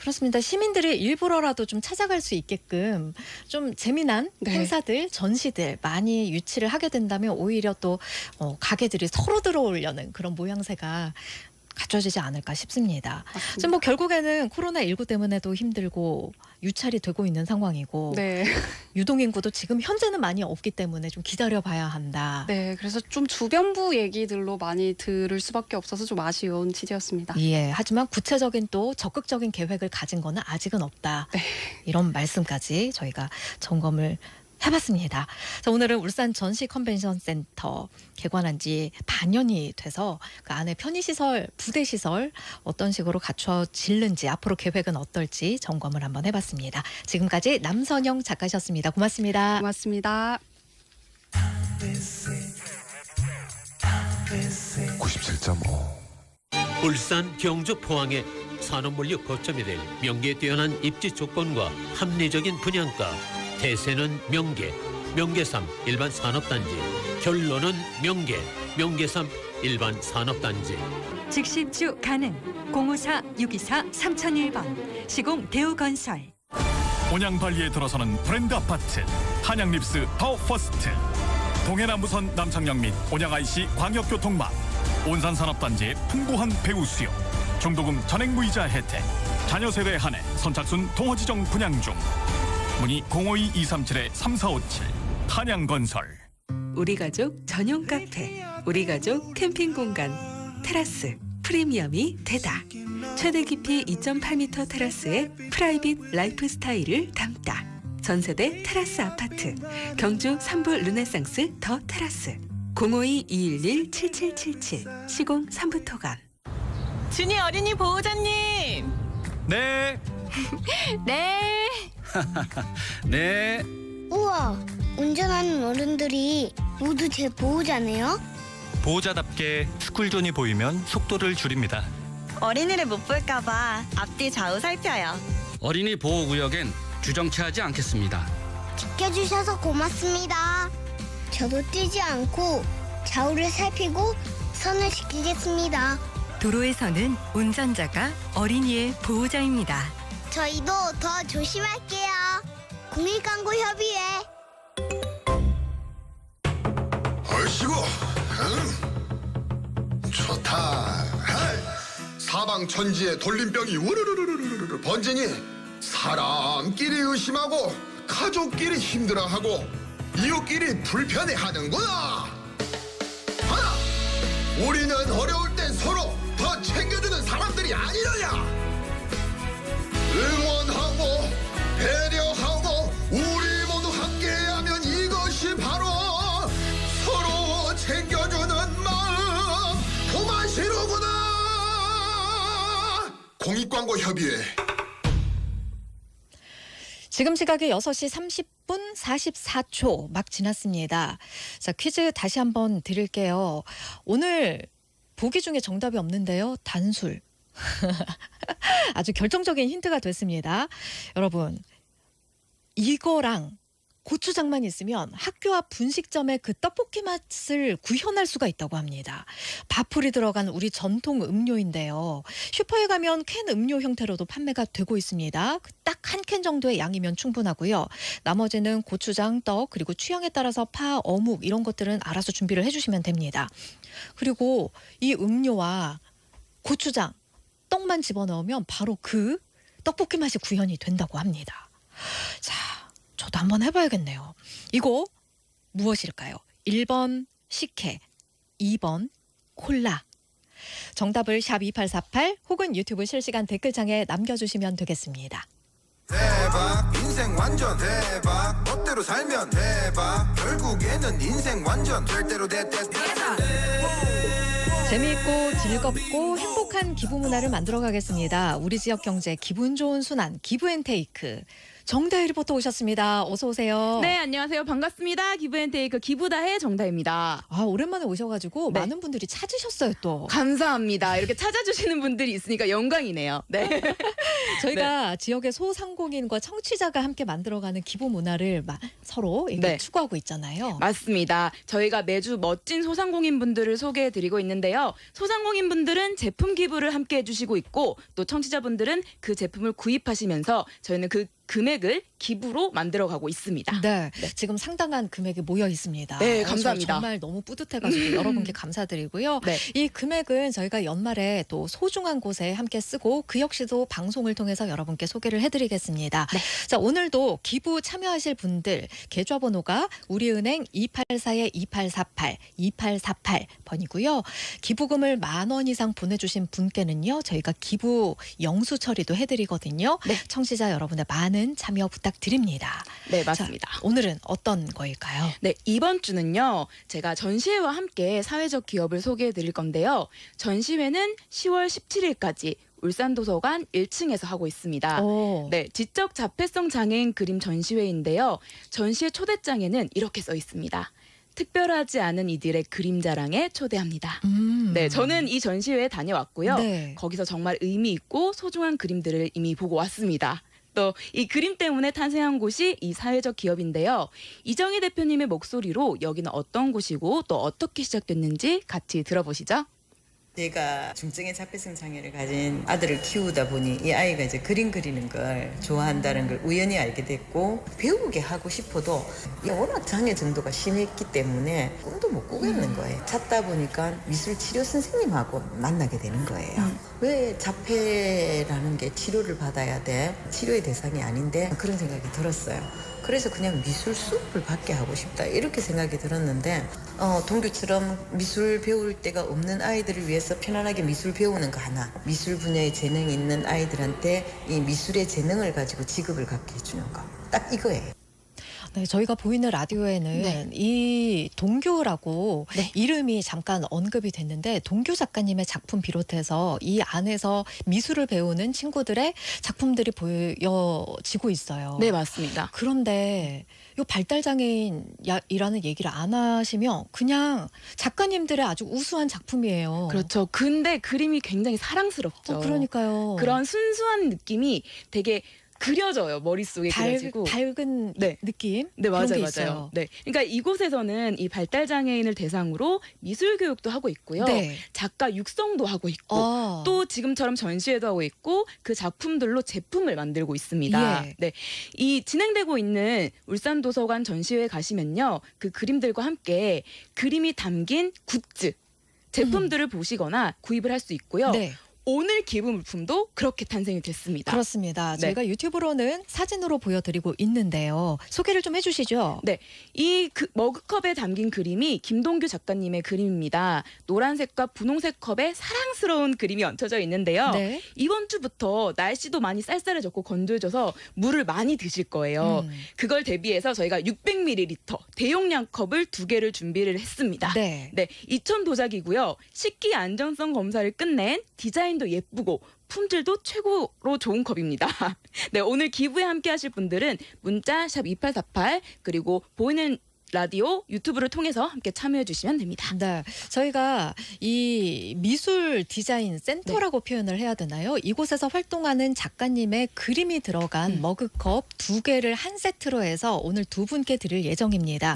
[SPEAKER 12] 그렇습니다. 시민들이 일부러라도 좀 찾아갈 수 있게끔 좀 재미난 행사들, 전시들 많이 유치를 하게 된다면 오히려 또 가게들이 서로 들어오려는 그런 모양새가 갖춰지지 않을까 싶습니다. 지금 뭐 결국에는 코로나19 때문에도 힘들고 유찰이 되고 있는 상황이고 유동인구도 지금 현재는 많이 없기 때문에 좀 기다려봐야 한다.
[SPEAKER 18] 네, 그래서 좀 주변부 얘기들로 많이 들을 수밖에 없어서 좀 아쉬운 취지였습니다.
[SPEAKER 12] 예, 하지만 구체적인 또 적극적인 계획을 가진 거는 아직은 없다. 이런 말씀까지 저희가 점검을 해봤습니다. 자, 오늘은 울산 전시 컨벤션 센터 개관한 지 반년이 돼서 그 안에 편의시설, 부대시설 어떤 식으로 갖춰질는지 앞으로 계획은 어떨지 점검을 한번 해봤습니다. 지금까지 남선영 작가셨습니다. 고맙습니다.
[SPEAKER 18] 고맙습니다.
[SPEAKER 19] 97.5 울산, 경주, 포항의 산업물류 거점이 될 명계에 뛰어난 입지 조건과 합리적인 분양가 대세는 명계, 명계삼 일반 산업단지, 결론은 명계, 명계삼 일반 산업단지.
[SPEAKER 20] 즉시 입주 가능 054-624-3001번 시공 대우건설.
[SPEAKER 21] 온양발리에 들어서는 브랜드 아파트 한양립스 더 퍼스트. 동해남부선 남창녕 및 온양-IC 광역교통망, 온산산업단지의 풍부한 배우 수요, 중도금 전액무이자 혜택, 자녀세대 한해 선착순 동호지정 분양 중. 문의 052-237-3457 한양건설.
[SPEAKER 22] 우리 가족 전용 카페, 우리 가족 캠핑 공간, 테라스, 프리미엄이 되다. 최대 깊이 2.8m 테라스에 프라이빗 라이프 스타일을 담다. 전세대 테라스 아파트, 경주 삼부 르네상스 더 테라스. 052-211-7777 시공 삼부토감.
[SPEAKER 15] 준이 어린이 보호자님.
[SPEAKER 23] 네.
[SPEAKER 15] 네.
[SPEAKER 23] 네.
[SPEAKER 24] 우와,
[SPEAKER 4] 운전하는 어른들이 모두 제 보호자네요.
[SPEAKER 5] 보호자답게 스쿨존이 보이면 속도를 줄입니다.
[SPEAKER 23] 어린이를 못 볼까봐 앞뒤 좌우 살펴요.
[SPEAKER 24] 어린이 보호구역엔 주정차하지 않겠습니다.
[SPEAKER 4] 지켜주셔서 고맙습니다. 저도 뛰지 않고 좌우를 살피고 선을 지키겠습니다.
[SPEAKER 20] 도로에서는 운전자가 어린이의 보호자입니다.
[SPEAKER 4] 저희도 더 조심할게요. 공익광고협의회.
[SPEAKER 1] 얼씨구, 좋다. 사방천지에 돌림병이 우르르르르르 번지니 사람끼리 의심하고 가족끼리 힘들어하고 이웃끼리 불편해하는구나. 하나, 우리는 어려울 때 서로 더 챙겨주는 사람들이 아니느냐. 응원하고 배려하고 우리 모두 함께하면 이것이 바로 서로 챙겨주는 마음 도마시로구나. 공익광고협의회.
[SPEAKER 12] 지금 시각이 6시 30분 44초 막 지났습니다. 자, 퀴즈 다시 한번 드릴게요. 오늘 보기 중에 정답이 없는데요. 단술. 아주 결정적인 힌트가 됐습니다. 여러분, 이거랑 고추장만 있으면 학교 앞 분식점의 그 떡볶이 맛을 구현할 수가 있다고 합니다. 밥풀이 들어간 우리 전통 음료인데요. 슈퍼에 가면 캔 음료 형태로도 판매가 되고 있습니다. 딱 한 캔 정도의 양이면 충분하고요. 나머지는 고추장, 떡, 그리고 취향에 따라서 파, 어묵 이런 것들은 알아서 준비를 해주시면 됩니다. 그리고 이 음료와 고추장, 떡만 집어넣으면 바로 그 떡볶이 맛이 구현이 된다고 합니다. 자, 저도 한번 해봐야겠네요. 이거 무엇일까요? 1번 식혜, 2번 콜라. 정답을 샵 2848 혹은 유튜브 실시간 댓글창에 남겨주시면 되겠습니다.
[SPEAKER 25] 대박, 인생 완전 대박. 멋대로 살면 대박. 결국에는 인생 완전 될 대로 대박.
[SPEAKER 12] 재미있고 즐겁고 행복한 기부 문화를 만들어 가겠습니다. 우리 지역 경제 기분 좋은 순환 기브앤테이크. 정다혜 리포터 오셨습니다. 어서 오세요.
[SPEAKER 26] 네, 안녕하세요. 반갑습니다. 기브앤테이크 기부다해 정다혜입니다.
[SPEAKER 12] 아, 오랜만에 오셔가지고
[SPEAKER 26] 네.
[SPEAKER 12] 많은 분들이 찾으셨어요 또.
[SPEAKER 26] 감사합니다. 이렇게 찾아주시는 분들이 있으니까 영광이네요. 네.
[SPEAKER 12] 저희가 지역의 소상공인과 청취자가 함께 만들어가는 기부 문화를 서로 이렇게
[SPEAKER 26] 네.
[SPEAKER 12] 추구하고 있잖아요.
[SPEAKER 26] 맞습니다. 저희가 매주 멋진 소상공인 분들을 소개해드리고 있는데요. 소상공인 분들은 제품 기부를 함께 해주시고 있고 또 청취자분들은 그 제품을 구입하시면서 저희는 그 금액을 기부로 만들어가고 있습니다.
[SPEAKER 12] 네, 지금 상당한 금액이 모여 있습니다.
[SPEAKER 26] 네, 감사합니다.
[SPEAKER 12] 정말 너무 뿌듯해가지고 여러분께 감사드리고요.
[SPEAKER 26] 네.
[SPEAKER 12] 이 금액은 저희가 연말에 또 소중한 곳에 함께 쓰고 그 역시도 방송을 통해서 여러분께 소개를 해드리겠습니다.
[SPEAKER 26] 네.
[SPEAKER 12] 자, 오늘도 기부 참여하실 분들 계좌번호가 우리은행 284-2848 2848번이고요. 기부금을 10,000원 이상 보내주신 분께는요, 저희가 기부 영수 처리도 해드리거든요.
[SPEAKER 26] 네.
[SPEAKER 12] 청취자 여러분의 많은 참여 부탁드립니다.
[SPEAKER 26] 네, 맞습니다.
[SPEAKER 12] 자, 오늘은 어떤 거일까요?
[SPEAKER 26] 네, 이번 주는요. 제가 전시회와 함께 사회적 기업을 소개해 드릴 건데요. 전시회는 10월 17일까지 울산도서관 1층에서 하고 있습니다. 네, 지적 자폐성 장애인 그림 전시회인데요. 전시회 초대장에는 이렇게 써 있습니다. 특별하지 않은 이들의 그림 자랑에 초대합니다. 네, 저는 이 전시회에 다녀왔고요.
[SPEAKER 12] 네.
[SPEAKER 26] 거기서 정말 의미 있고 소중한 그림들을 이미 보고 왔습니다. 또 이 그림 때문에 탄생한 곳이 이 사회적 기업인데요. 이정희 대표님의 목소리로 여기는 어떤 곳이고 또 어떻게 시작됐는지 같이 들어보시죠.
[SPEAKER 27] 제가 중증의 자폐성 장애를 가진 아들을 키우다 보니 이 아이가 이제 그림 그리는 걸 좋아한다는 걸 우연히 알게 됐고, 배우게 하고 싶어도 워낙 장애 정도가 심했기 때문에 꿈도 못 꾸겠는 거예요. 찾다 보니까 미술 치료 선생님하고 만나게 되는 거예요. 왜 자폐라는 게 치료를 받아야 돼? 치료의 대상이 아닌데 그런 생각이 들었어요. 그래서 그냥 미술 수업을 받게 하고 싶다 이렇게 생각이 들었는데, 동규처럼 미술 배울 데가 없는 아이들을 위해서 편안하게 미술 배우는 거 하나, 미술 분야에 재능이 있는 아이들한테 이 미술의 재능을 가지고 직업을 갖게 해주는 거, 딱 이거예요.
[SPEAKER 12] 네, 저희가 보이는 라디오에는
[SPEAKER 26] 네.
[SPEAKER 12] 이 동규라고 이름이 잠깐 언급이 됐는데 동규 작가님의 작품 비롯해서 이 안에서 미술을 배우는 친구들의 작품들이 보여지고 있어요.
[SPEAKER 26] 네, 맞습니다.
[SPEAKER 12] 그런데 이 발달장애인이라는 얘기를 안 하시면 그냥 작가님들의 아주 우수한 작품이에요.
[SPEAKER 26] 그렇죠. 근데 그림이 굉장히 사랑스럽죠.
[SPEAKER 12] 그러니까요.
[SPEAKER 26] 그런 순수한 느낌이 되게 그려져요. 머릿속에 그려지고.
[SPEAKER 12] 밝은 느낌?
[SPEAKER 26] 네,
[SPEAKER 12] 그런
[SPEAKER 26] 맞아요,
[SPEAKER 12] 게
[SPEAKER 26] 맞아요.
[SPEAKER 12] 있어요.
[SPEAKER 26] 네. 그러니까 이곳에서는 이 발달 장애인을 대상으로 미술 교육도 하고 있고요.
[SPEAKER 12] 네.
[SPEAKER 26] 작가 육성도 하고 있고 또 지금처럼 전시회도 하고 있고 그 작품들로 제품을 만들고 있습니다.
[SPEAKER 12] 예.
[SPEAKER 26] 네. 이 진행되고 있는 울산 도서관 전시회 가시면요. 그 그림들과 함께 그림이 담긴 굿즈 제품들을 보시거나 구입을 할 수 있고요.
[SPEAKER 12] 네.
[SPEAKER 26] 오늘 기부 물품도 그렇게 탄생이 됐습니다.
[SPEAKER 12] 그렇습니다.
[SPEAKER 26] 네.
[SPEAKER 12] 저희가 유튜브로는 사진으로 보여드리고 있는데요. 소개를 좀 해주시죠.
[SPEAKER 26] 네, 이 머그컵에 담긴 그림이 김동규 작가님의 그림입니다. 노란색과 분홍색 컵에 사랑스러운 그림이 얹혀져 있는데요.
[SPEAKER 12] 네.
[SPEAKER 26] 이번 주부터 날씨도 많이 쌀쌀해졌고 건조해져서 물을 많이 드실 거예요. 그걸 대비해서 저희가 600ml 대용량 컵을 2개를 준비를 했습니다.
[SPEAKER 12] 네.
[SPEAKER 26] 2000 도자기고요. 식기 안전성 검사를 끝낸 디자인도 예쁘고 품질도 최고로 좋은 컵입니다. 네, 오늘 기부에 함께 하실 분들은 문자 샵 2848 그리고 보이는 라디오 유튜브를 통해서 함께 참여해 주시면 됩니다.
[SPEAKER 12] 네, 저희가 이 미술 디자인 센터라고 표현을 해야 되나요? 이곳에서 활동하는 작가님의 그림이 들어간 머그컵 2개를 한 세트로 해서 오늘 2분께 드릴 예정입니다.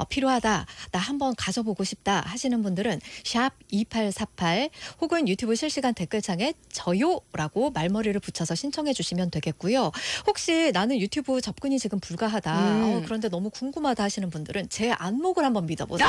[SPEAKER 12] 필요하다, 나 한번 가져보고 싶다 하시는 분들은 샵 2848 혹은 유튜브 실시간 댓글창에 저요라고 말머리를 붙여서 신청해 주시면 되겠고요. 혹시 나는 유튜브 접근이 지금 불가하다, 그런데 너무 궁금하다 하시는 분들은 제 안목을 한번 믿어보세요.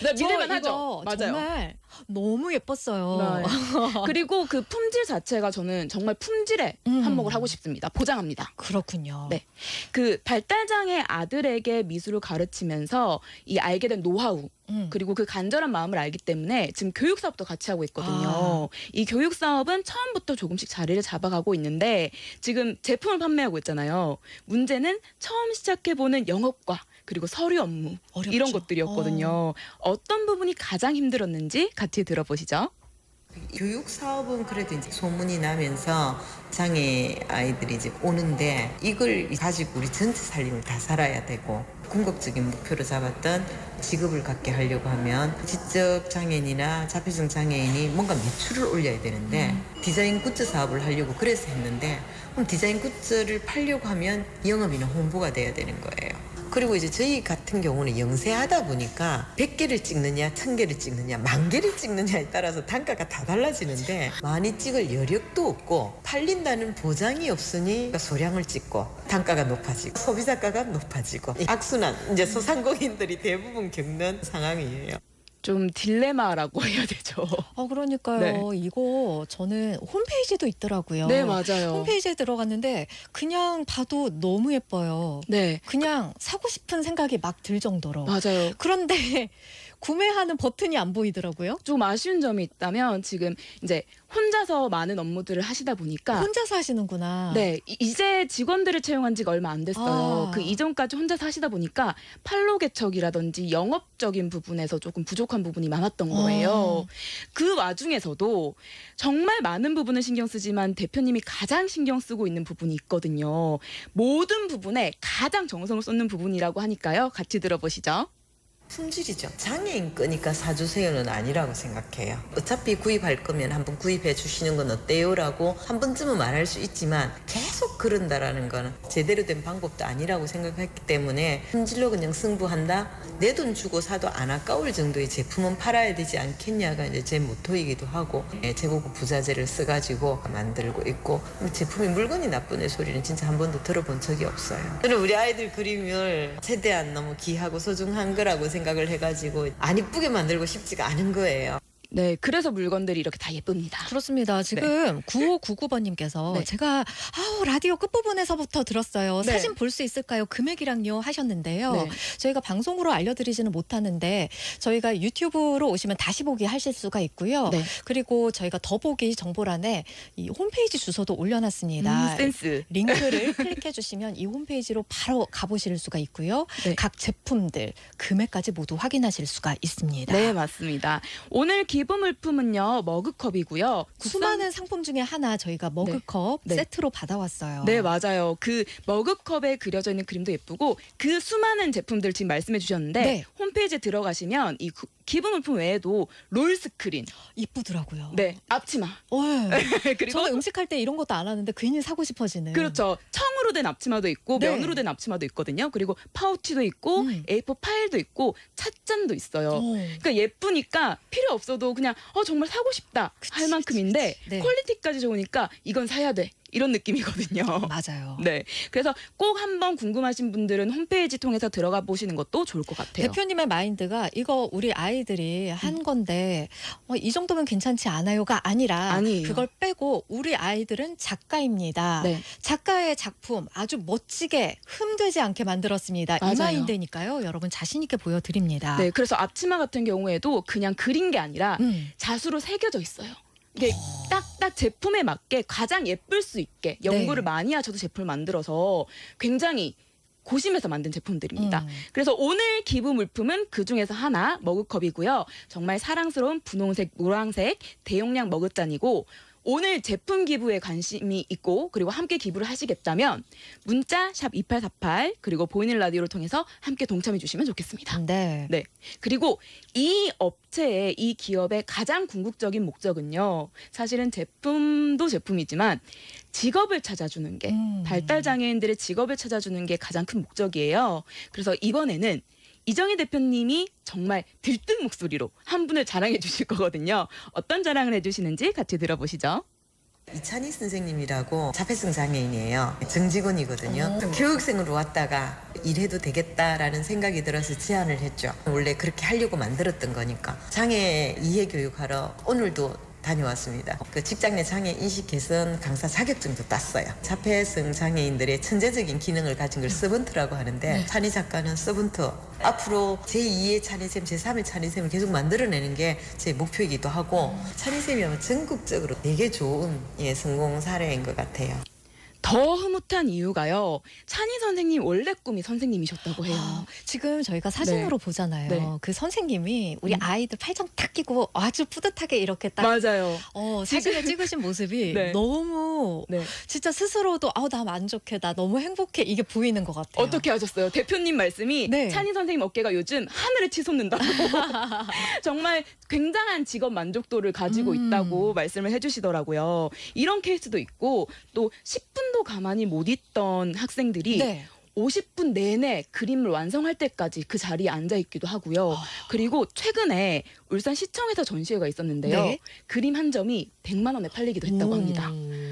[SPEAKER 26] 네, 믿을만
[SPEAKER 12] 저
[SPEAKER 26] 하죠.
[SPEAKER 12] 이거
[SPEAKER 26] 맞아요.
[SPEAKER 12] 정말 너무 예뻤어요.
[SPEAKER 26] 네. 그리고 그 품질 자체가 저는 정말 품질에 한몫을 하고 싶습니다. 보장합니다.
[SPEAKER 12] 그렇군요.
[SPEAKER 26] 네, 그 발달장애 아들에게 미술을 가르치면서 이 알게 된 노하우 그리고 그 간절한 마음을 알기 때문에 지금 교육 사업도 같이 하고 있거든요. 이 교육 사업은 처음부터 조금씩 자리를 잡아가고 있는데 지금 제품을 판매하고 있잖아요. 문제는 처음 시작해보는 영업과 그리고 서류 업무 이런 것들이었거든요. 어떤 부분이 가장 힘들었는지 같이 들어보시죠.
[SPEAKER 27] 교육 사업은 그래도 이제 소문이 나면서 장애 아이들이 이제 오는데 이걸 가지고 우리 전체 살림을 다 살아야 되고 궁극적인 목표로 잡았던 직업을 갖게 하려고 하면 지적 장애인이나 자폐성 장애인이 뭔가 매출을 올려야 되는데 디자인 굿즈 사업을 하려고 그래서 했는데 그럼 디자인 굿즈를 팔려고 하면 영업이나 홍보가 돼야 되는 거예요. 그리고 이제 저희 같은 경우는 영세하다 보니까 100개를 찍느냐 1000개를 찍느냐 10,000개를 찍느냐에 따라서 단가가 다 달라지는데 많이 찍을 여력도 없고 팔린다는 보장이 없으니 소량을 찍고 단가가 높아지고 소비자가가 높아지고 악순환 이제 소상공인들이 대부분 겪는 상황이에요.
[SPEAKER 26] 좀 딜레마라고 해야 되죠.
[SPEAKER 12] 그러니까요. 이거 저는 홈페이지도 있더라고요.
[SPEAKER 26] 네, 맞아요.
[SPEAKER 12] 홈페이지에 들어갔는데 그냥 봐도 너무 예뻐요.
[SPEAKER 26] 네.
[SPEAKER 12] 그냥 사고 싶은 생각이 막 들 정도로.
[SPEAKER 26] 맞아요.
[SPEAKER 12] 그런데 구매하는 버튼이 안 보이더라고요.
[SPEAKER 26] 좀 아쉬운 점이 있다면 지금 이제 혼자서 많은 업무들을 하시다 보니까
[SPEAKER 12] 혼자서 하시는구나.
[SPEAKER 26] 네, 이제 직원들을 채용한 지가 얼마 안 됐어요. 그 이전까지 혼자서 하시다 보니까 판로 개척이라든지 영업적인 부분에서 조금 부족한 부분이 많았던 거예요. 그 와중에서도 정말 많은 부분을 신경 쓰지만 대표님이 가장 신경 쓰고 있는 부분이 있거든요. 모든 부분에 가장 정성을 쏟는 부분이라고 하니까요. 같이 들어보시죠.
[SPEAKER 27] 품질이죠. 장애인 거니까 사주세요는 아니라고 생각해요. 어차피 구입할 거면 한번 구입해 주시는 건 어때요? 라고 한 번쯤은 말할 수 있지만 계속 그런다라는 거는 제대로 된 방법도 아니라고 생각했기 때문에 품질로 그냥 승부한다? 내 돈 주고 사도 안 아까울 정도의 제품은 팔아야 되지 않겠냐가 이제 제 모토이기도 하고 제고급 부자재를 써가지고 만들고 있고 제품이 물건이 나쁘네 소리는 진짜 한 번도 들어본 적이 없어요. 저는 우리 아이들 그림을 최대한 너무 귀하고 소중한 거라고 생각을 해가지고 안 이쁘게 만들고 싶지가 않은 거예요.
[SPEAKER 26] 네, 그래서 물건들이 이렇게 다 예쁩니다.
[SPEAKER 12] 그렇습니다. 지금 9599번님께서
[SPEAKER 26] 네.
[SPEAKER 12] 제가 라디오 끝부분에서부터 들었어요.
[SPEAKER 26] 네.
[SPEAKER 12] 사진 볼 수 있을까요? 금액이랑요 하셨는데요.
[SPEAKER 26] 네.
[SPEAKER 12] 저희가 방송으로 알려드리지는 못하는데 저희가 유튜브로 오시면 다시 보기 하실 수가 있고요.
[SPEAKER 26] 네.
[SPEAKER 12] 그리고 저희가 더보기 정보란에 이 홈페이지 주소도 올려놨습니다.
[SPEAKER 26] 센스.
[SPEAKER 12] 링크를 클릭해 주시면 이 홈페이지로 바로 가보실 수가 있고요.
[SPEAKER 26] 네.
[SPEAKER 12] 각 제품들 금액까지 모두 확인하실 수가 있습니다.
[SPEAKER 26] 네, 맞습니다. 오늘 기부 물품은요, 머그컵이고요.
[SPEAKER 12] 수많은 상품 중에 하나 저희가 머그컵
[SPEAKER 26] 네.
[SPEAKER 12] 세트로 받아왔어요.
[SPEAKER 26] 네, 맞아요. 그 머그컵에 그려져 있는 그림도 예쁘고 그 수많은 제품들 지금 말씀해 주셨는데
[SPEAKER 12] 네.
[SPEAKER 26] 홈페이지에 들어가시면 이 기부 물품 외에도 롤 스크린,
[SPEAKER 12] 이쁘더라고요.
[SPEAKER 26] 네, 앞치마. 그리고
[SPEAKER 12] 저는 음식할 때 이런 것도 안 하는데 괜히 사고 싶어지는.
[SPEAKER 26] 그렇죠. 청으로 된 앞치마도 있고
[SPEAKER 12] 네.
[SPEAKER 26] 면으로 된 앞치마도 있거든요. 그리고 파우치도 있고 A4 파일도 있고 찻잔도 있어요. 그러니까 예쁘니까 필요 없어도 그냥 정말 사고 싶다 할 만큼인데
[SPEAKER 12] 네.
[SPEAKER 26] 퀄리티까지 좋으니까 이건 사야 돼. 이런 느낌이거든요.
[SPEAKER 12] 맞아요.
[SPEAKER 26] 네. 그래서 꼭 한번 궁금하신 분들은 홈페이지 통해서 들어가 보시는 것도 좋을 것 같아요.
[SPEAKER 12] 대표님의 마인드가 이거 우리 아이들이 한 건데 이 정도면 괜찮지 않아요가 아니라
[SPEAKER 26] 아니에요.
[SPEAKER 12] 그걸 빼고 우리 아이들은 작가입니다.
[SPEAKER 26] 네.
[SPEAKER 12] 작가의 작품 아주 멋지게 흠되지 않게 만들었습니다. 이
[SPEAKER 26] 맞아요.
[SPEAKER 12] 마인드니까요. 여러분 자신 있게 보여드립니다.
[SPEAKER 26] 네. 그래서 앞치마 같은 경우에도 그냥 그린 게 아니라 자수로 새겨져 있어요. 이게 딱딱 제품에 맞게 가장 예쁠 수 있게 연구를 많이 하셔도 제품을 만들어서 굉장히 고심해서 만든 제품들입니다. 그래서 오늘 기부 물품은 그중에서 하나 머그컵이고요. 정말 사랑스러운 분홍색, 노란색 대용량 머그잔이고 오늘 제품 기부에 관심이 있고 그리고 함께 기부를 하시겠다면 문자 샵 2848 그리고 보이는 라디오를 통해서 함께 동참해 주시면 좋겠습니다.
[SPEAKER 12] 네.
[SPEAKER 26] 네. 그리고 이 업체의 이 기업의 가장 궁극적인 목적은요. 사실은 제품도 제품이지만 직업을 찾아주는 게 발달 장애인들의 직업을 찾아주는 게 가장 큰 목적이에요. 그래서 이번에는 이정희 대표님이 정말 들뜬 목소리로 한 분을 자랑해 주실 거거든요. 어떤 자랑을 해주시는지 같이 들어보시죠.
[SPEAKER 27] 이찬희 선생님이라고 자폐성 장애인이에요. 정직원이거든요. 교육생으로 왔다가 일해도 되겠다라는 생각이 들어서 제안을 했죠. 원래 그렇게 하려고 만들었던 거니까. 장애 이해 교육하러 오늘도 다녀왔습니다. 그 직장 내 장애 인식 개선 강사 자격증도 땄어요. 자폐성 장애인들의 천재적인 기능을 가진 걸 서번트라고 하는데 찬희 작가는 서번트. 앞으로 제2의 찬희쌤, 제3의 찬희쌤을 계속 만들어내는 게 제 목표이기도 하고 찬희쌤이 전국적으로 되게 좋은 성공 사례인 것 같아요.
[SPEAKER 26] 더 흐뭇한 이유가요. 찬희 선생님 원래 꿈이 선생님이셨다고 해요.
[SPEAKER 12] 지금 저희가 사진으로 보잖아요.
[SPEAKER 26] 네.
[SPEAKER 12] 그 선생님이 우리 아이들 팔짱 탁 끼고 아주 뿌듯하게 이렇게 딱
[SPEAKER 26] 맞아요.
[SPEAKER 12] 사진을 찍으신 모습이
[SPEAKER 26] 네.
[SPEAKER 12] 너무 진짜 스스로도 나 만족해, 나 너무 행복해 이게 보이는 것 같아요.
[SPEAKER 26] 어떻게 하셨어요? 대표님 말씀이 찬희 선생님 어깨가 요즘 하늘에 치솟는다고 정말 굉장한 직업 만족도를 가지고 있다고 말씀을 해주시더라고요. 이런 케이스도 있고 또 10분도 가만히 못 있던 학생들이 50분 내내 그림을 완성할 때까지 그 자리에 앉아 있기도 하고요. 그리고 최근에 울산 시청에서 전시회가 있었는데요.
[SPEAKER 12] 네.
[SPEAKER 26] 그림 한 점이 100만 원에 팔리기도 했다고 합니다.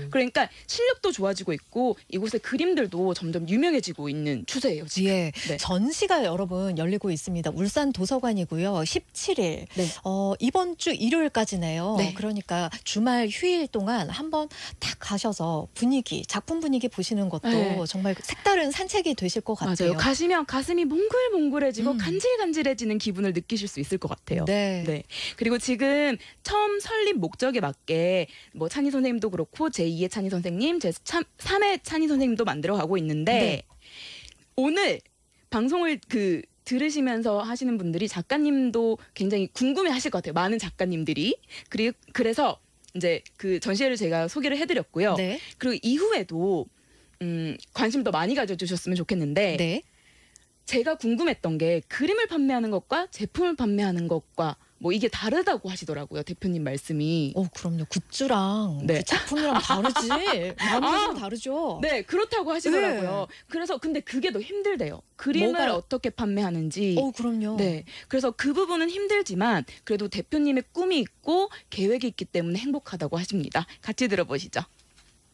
[SPEAKER 26] 그러니까 실력도 좋아지고 있고 이곳의 그림들도 점점 유명해지고 있는 추세예요. 지금.
[SPEAKER 12] 예, 전시가 여러분 열리고 있습니다. 울산 도서관이고요. 17일 이번 주 일요일까지네요.
[SPEAKER 26] 네.
[SPEAKER 12] 그러니까 주말 휴일 동안 한번 딱 가셔서 작품 분위기 보시는 것도 정말 색다른 산책이 되실 것 같아요.
[SPEAKER 26] 맞아요. 가시면 가슴이 몽글몽글해지고 간질간질해지는 기분을 느끼실 수 있을 것 같아요.
[SPEAKER 12] 네.
[SPEAKER 26] 그리고 지금 처음 설립 목적에 맞게 뭐 찬희 선생님도 그렇고 제2의 찬희 선생님, 제3의 찬희 선생님도 만들어가고 있는데 오늘 방송을 들으시면서 하시는 분들이 작가님도 굉장히 궁금해하실 것 같아요. 많은 작가님들이. 그래서 이제 그 전시회를 제가 소개를 해드렸고요. 그리고 이후에도 관심 더 많이 가져주셨으면 좋겠는데 제가 궁금했던 게 그림을 판매하는 것과 제품을 판매하는 것과 뭐 이게 다르다고 하시더라고요. 대표님 말씀이.
[SPEAKER 12] 그럼요. 굿즈랑 그 제품이랑 다르지. 완전 다르죠.
[SPEAKER 26] 네, 그렇다고 하시더라고요. 그래서 근데 그게 더 힘들대요. 그림을 어떻게 판매하는지.
[SPEAKER 12] 그럼요.
[SPEAKER 26] 네, 그래서 그 부분은 힘들지만 그래도 대표님의 꿈이 있고 계획이 있기 때문에 행복하다고 하십니다. 같이 들어보시죠.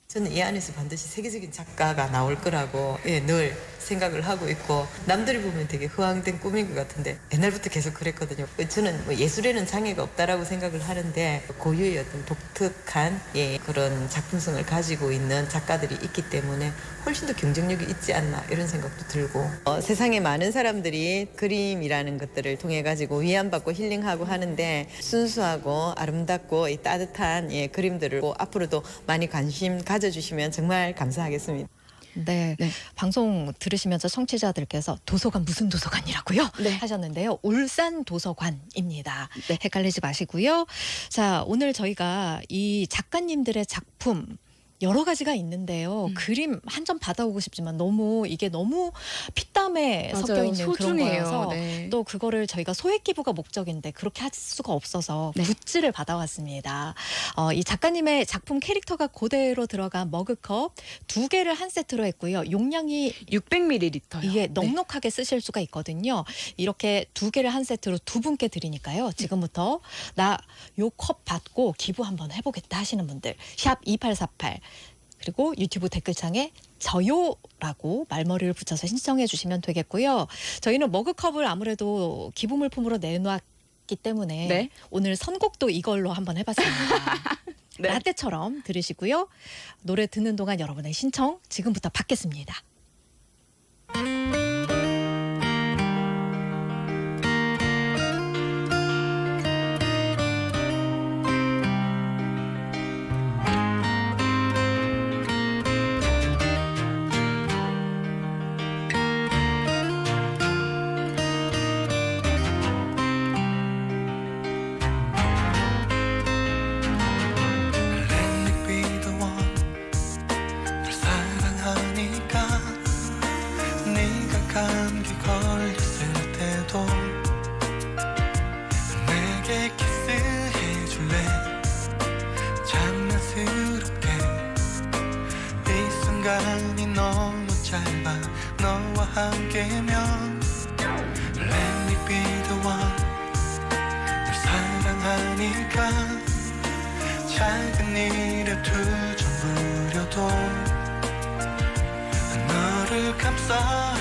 [SPEAKER 27] 저는 이 안에서 반드시 세계적인 작가가 나올 거라고 늘 생각을 하고 있고 남들이 보면 되게 허황된 꿈인 것 같은데 옛날부터 계속 그랬거든요. 저는 뭐 예술에는 장애가 없다라고 생각을 하는데 고유의 어떤 독특한 그런 작품성을 가지고 있는 작가들이 있기 때문에 훨씬 더 경쟁력이 있지 않나 이런 생각도 들고 세상에 많은 사람들이 그림이라는 것들을 통해 가지고 위안받고 힐링하고 하는데 순수하고 아름답고 이 따뜻한 그림들을 앞으로도 많이 관심 가져주시면 정말 감사하겠습니다.
[SPEAKER 12] 네. 방송 들으시면서 청취자들께서 도서관 무슨 도서관이라고요? 하셨는데요. 울산 도서관입니다. 헷갈리지 마시고요. 자, 오늘 저희가 이 작가님들의 작품 여러 가지가 있는데요. 그림 한 점 받아오고 싶지만 이게 너무 피땀에
[SPEAKER 26] 맞아요.
[SPEAKER 12] 섞여 있는
[SPEAKER 26] 소중해요.
[SPEAKER 12] 그런 거여서
[SPEAKER 26] 네.
[SPEAKER 12] 또 그거를 저희가 소액 기부가 목적인데 그렇게 할 수가 없어서 굿즈를 받아왔습니다. 이 작가님의 작품 캐릭터가 그대로 들어간 머그컵 2개를 한 세트로 했고요. 용량이
[SPEAKER 26] 600ml요.
[SPEAKER 12] 이게 넉넉하게 쓰실 수가 있거든요. 이렇게 2개를 한 세트로 2분께 드리니까요. 지금부터 나 요 컵 받고 기부 한번 해보겠다 하시는 분들 샵 2848 그리고 유튜브 댓글창에 저요라고 말머리를 붙여서 신청해 주시면 되겠고요. 저희는 머그컵을 아무래도 기부물품으로 내놓았기 때문에 오늘 선곡도 이걸로 한번 해봤습니다. 라떼처럼 들으시고요. 노래 듣는 동안 여러분의 신청 지금부터 받겠습니다.
[SPEAKER 25] 감기 걸렸을 때도 내게 키스해줄래 장난스럽게 이 순간이 너무 짧아 너와 함께면 Let me be the one 널 사랑하니까 작은 일에 두 점 부려도 너를 감싸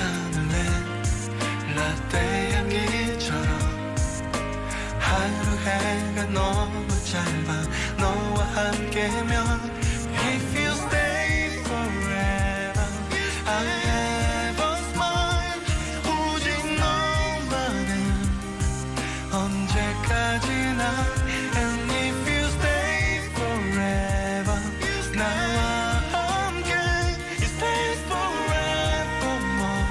[SPEAKER 25] 라떼 향기처럼 하루 해가 너무 짧아 너와 함께면 If you stay forever I have a smile 오직 너만은 언제까지나 And if you stay forever 나와 함께 You stay forevermore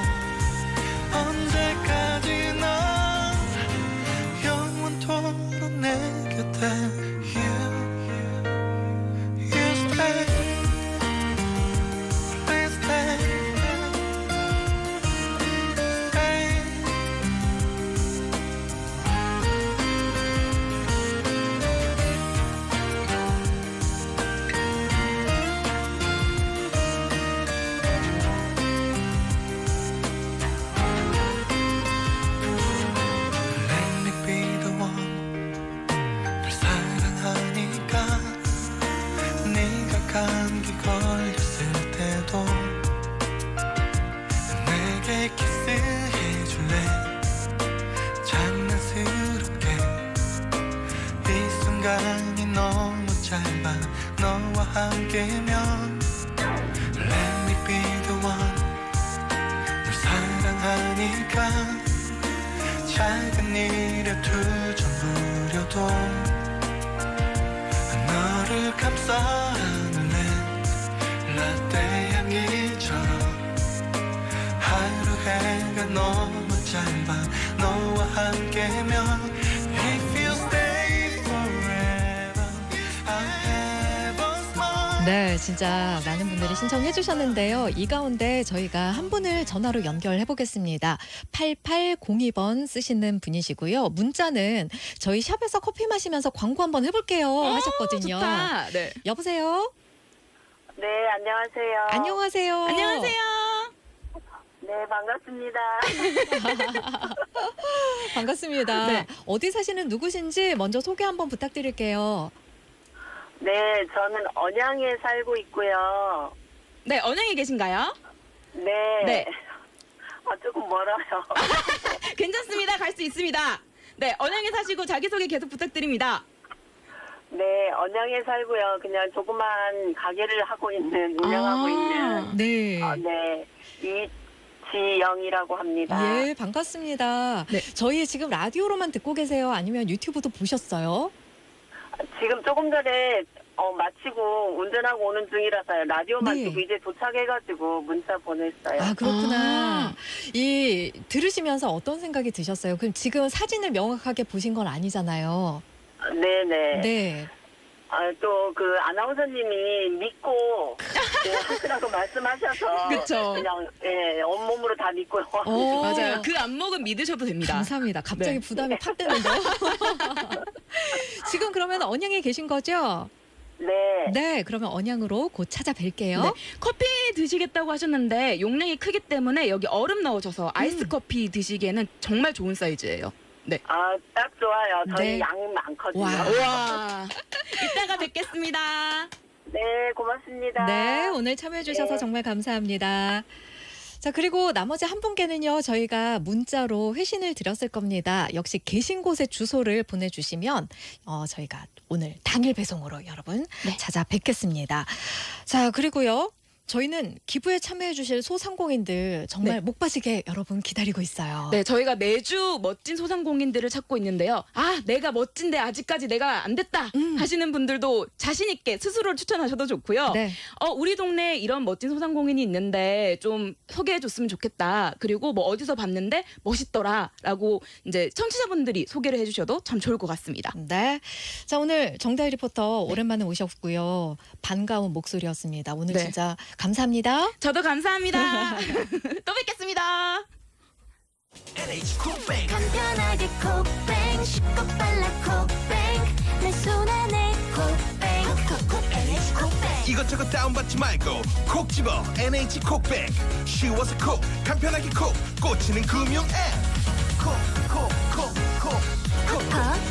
[SPEAKER 25] 언제까지나 영원토록 내 곁에 You stay Please stay Stay Let me be the one 널 사랑하니까 네가 감기 걸렸을 때도 내게 키스해줄래 장난스럽게 이 순간이 너무 짧아 너와 함께면 Let me be the one 널 사랑하니까 작은 일에 두 점 부려도 너를 감싸 안을래 라떼 향기처럼 하루 해가 너무 짧아 너와 함께면 If you stay forever I have a smile
[SPEAKER 12] 네, 진짜 많은 분들이 신청해 주셨는데요. 이 가운데 저희가 한 분을 전화로 연결해 보겠습니다. 8802번 쓰시는 분이시고요. 문자는 저희 샵에서 커피 마시면서 광고 한번 해볼게요 하셨거든요.
[SPEAKER 26] 좋다. 네.
[SPEAKER 12] 여보세요?
[SPEAKER 2] 네, 안녕하세요.
[SPEAKER 12] 안녕하세요.
[SPEAKER 26] 안녕하세요.
[SPEAKER 2] 네, 반갑습니다.
[SPEAKER 12] 반갑습니다.
[SPEAKER 26] 네.
[SPEAKER 12] 어디 사시는 누구신지 먼저 소개 한번 부탁드릴게요.
[SPEAKER 2] 네, 저는 언양에 살고 있고요.
[SPEAKER 26] 네, 언양에 계신가요?
[SPEAKER 2] 네.
[SPEAKER 26] 네.
[SPEAKER 2] 조금 멀어요.
[SPEAKER 26] 괜찮습니다. 갈 수 있습니다. 네, 언양에 사시고 자기소개 계속 부탁드립니다.
[SPEAKER 2] 네, 언양에 살고요. 그냥 조그만 가게를 하고 있는, 운영하고 있는.
[SPEAKER 12] 네.
[SPEAKER 2] 네. 이지영이라고 합니다.
[SPEAKER 12] 예, 반갑습니다. 저희 지금 라디오로만 듣고 계세요? 아니면 유튜브도 보셨어요?
[SPEAKER 2] 지금 조금 전에 마치고 운전하고 오는 중이라서요. 라디오만
[SPEAKER 12] 네.
[SPEAKER 2] 듣고 이제 도착해가지고 문자 보냈어요.
[SPEAKER 12] 아, 그렇구나. 이 들으시면서 어떤 생각이 드셨어요? 그럼 지금 사진을 명확하게 보신 건 아니잖아요.
[SPEAKER 2] 네네.
[SPEAKER 12] 네.
[SPEAKER 2] 또 그 아나운서님이 믿고 하시라고 말씀하셔서
[SPEAKER 26] 그쵸.
[SPEAKER 2] 그냥 온몸으로 다 믿고
[SPEAKER 26] 맞아요. 그 안목은 믿으셔도 됩니다.
[SPEAKER 12] 감사합니다. 갑자기
[SPEAKER 26] 네.
[SPEAKER 12] 부담이 팍 되는데요. 지금 그러면 언양에 계신 거죠?
[SPEAKER 2] 네.
[SPEAKER 12] 네, 그러면 언양으로 곧 찾아뵐게요.
[SPEAKER 26] 네. 커피 드시겠다고 하셨는데 용량이 크기 때문에 여기 얼음 넣으셔서 아이스 커피 드시기에는 정말 좋은 사이즈예요. 네.
[SPEAKER 2] 딱 좋아요. 저희
[SPEAKER 26] 네.
[SPEAKER 2] 양 많거든요.
[SPEAKER 26] 와. 이따가 뵙겠습니다.
[SPEAKER 2] 네, 고맙습니다.
[SPEAKER 12] 네, 오늘 참여해 주셔서
[SPEAKER 2] 네.
[SPEAKER 12] 정말 감사합니다. 자, 그리고 나머지 한 분께는요, 저희가 문자로 회신을 드렸을 겁니다. 역시 계신 곳의 주소를 보내주시면 저희가 오늘 당일 배송으로 여러분 찾아뵙겠습니다. 자, 그리고요. 저희는 기부에 참여해 주실 소상공인들 정말 목 빠지게 여러분 기다리고 있어요.
[SPEAKER 26] 네, 저희가 매주 멋진 소상공인들을 찾고 있는데요. 내가 멋진데 아직까지 내가 안 됐다 하시는 분들도 자신 있게 스스로를 추천하셔도 좋고요.
[SPEAKER 12] 네.
[SPEAKER 26] 우리 동네에 이런 멋진 소상공인이 있는데 좀 소개해 줬으면 좋겠다. 그리고 뭐 어디서 봤는데 멋있더라라고 이제 청취자분들이 소개를 해 주셔도 참 좋을 것 같습니다.
[SPEAKER 12] 네. 자, 오늘 정다희 리포터 오랜만에 오셨고요. 반가운 목소리였습니다. 오늘
[SPEAKER 26] 네.
[SPEAKER 12] 진짜 감사합니다.
[SPEAKER 26] 저도 감사합니다. 또 뵙겠습니다.
[SPEAKER 4] 간편하게 콕뱅 쉽고 빨라 콕뱅 내 손 안에 콕뱅 콕콕콕 NH 콕뱅
[SPEAKER 3] 이것저것 다운받지 말고 콕 집어 NH 콕백 쉬워서 콕 간편하게 콕 꽂히는 금융 앱 콕콕콕콕콕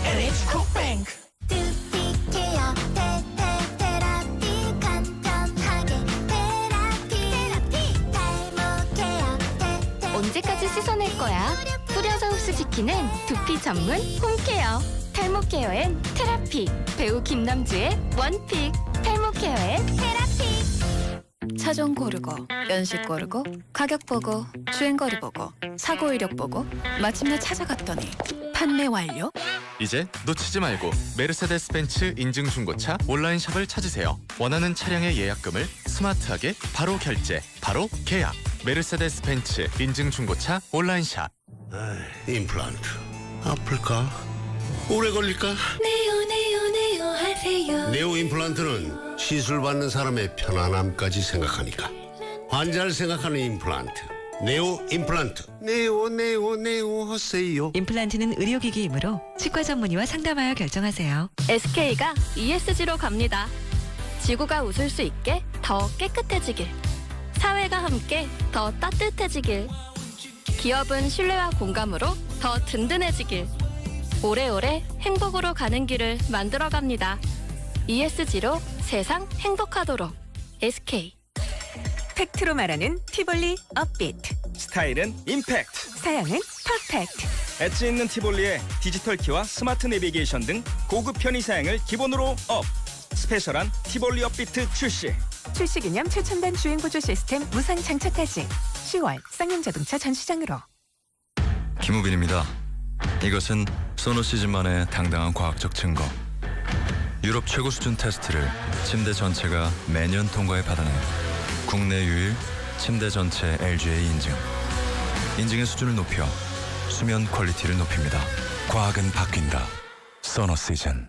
[SPEAKER 3] NH 콕뱅
[SPEAKER 4] 두피 케어 테라피 간편하게 테라피 탈모 케어 언제까지 씻어낼 거야? 뿌려서 흡수 지키는 두피 전문 홈케어 탈모 케어엔 테라피 배우 김남주의 원픽 탈모 케어엔 테라피
[SPEAKER 6] 차종 고르고 연식 고르고 가격 보고 주행거리 보고 사고 이력 보고 마침내 찾아갔더니 판매 완료?
[SPEAKER 7] 이제 놓치지 말고 메르세데스 벤츠 인증 중고차 온라인 샵을 찾으세요. 원하는 차량의 예약금을 스마트하게 바로 결제, 바로 계약. 메르세데스 벤츠 인증 중고차 온라인 샵.
[SPEAKER 8] 임플란트 아플까? 오래 걸릴까?
[SPEAKER 4] 네오 하세요
[SPEAKER 8] 네오 임플란트는 시술 받는 사람의 편안함까지 생각하니까 환자를 생각하는 임플란트 네오 임플란트 네오 하세요.
[SPEAKER 20] 임플란트는 의료기기이므로 치과 전문의와 상담하여 결정하세요.
[SPEAKER 4] SK가 ESG로 갑니다. 지구가 웃을 수 있게 더 깨끗해지길 사회가 함께 더 따뜻해지길 기업은 신뢰와 공감으로 더 든든해지길 오래오래 행복으로 가는 길을 만들어갑니다. ESG로 세상 행복하도록 SK
[SPEAKER 20] 팩트로 말하는 티볼리 업비트.
[SPEAKER 11] 스타일은 임팩트,
[SPEAKER 20] 사양은 퍼펙트.
[SPEAKER 11] 엣지 있는 티볼리에 디지털 키와 스마트 내비게이션 등 고급 편의 사양을 기본으로 업. 스페셜한 티볼리 업비트 출시.
[SPEAKER 20] 출시 기념 최첨단 주행 보조 시스템 무상 장착까지 10월 쌍용 자동차 전시장으로.
[SPEAKER 13] 김우빈입니다. 이것은 소노 시즌만의 당당한 과학적 증거. 유럽 최고 수준 테스트를 침대 전체가 매년 통과해 받아낸 국내 유일 침대 전체 LGA 인증. 인증의 수준을 높여 수면 퀄리티를 높입니다. 과학은 바뀐다. 소노 시즌.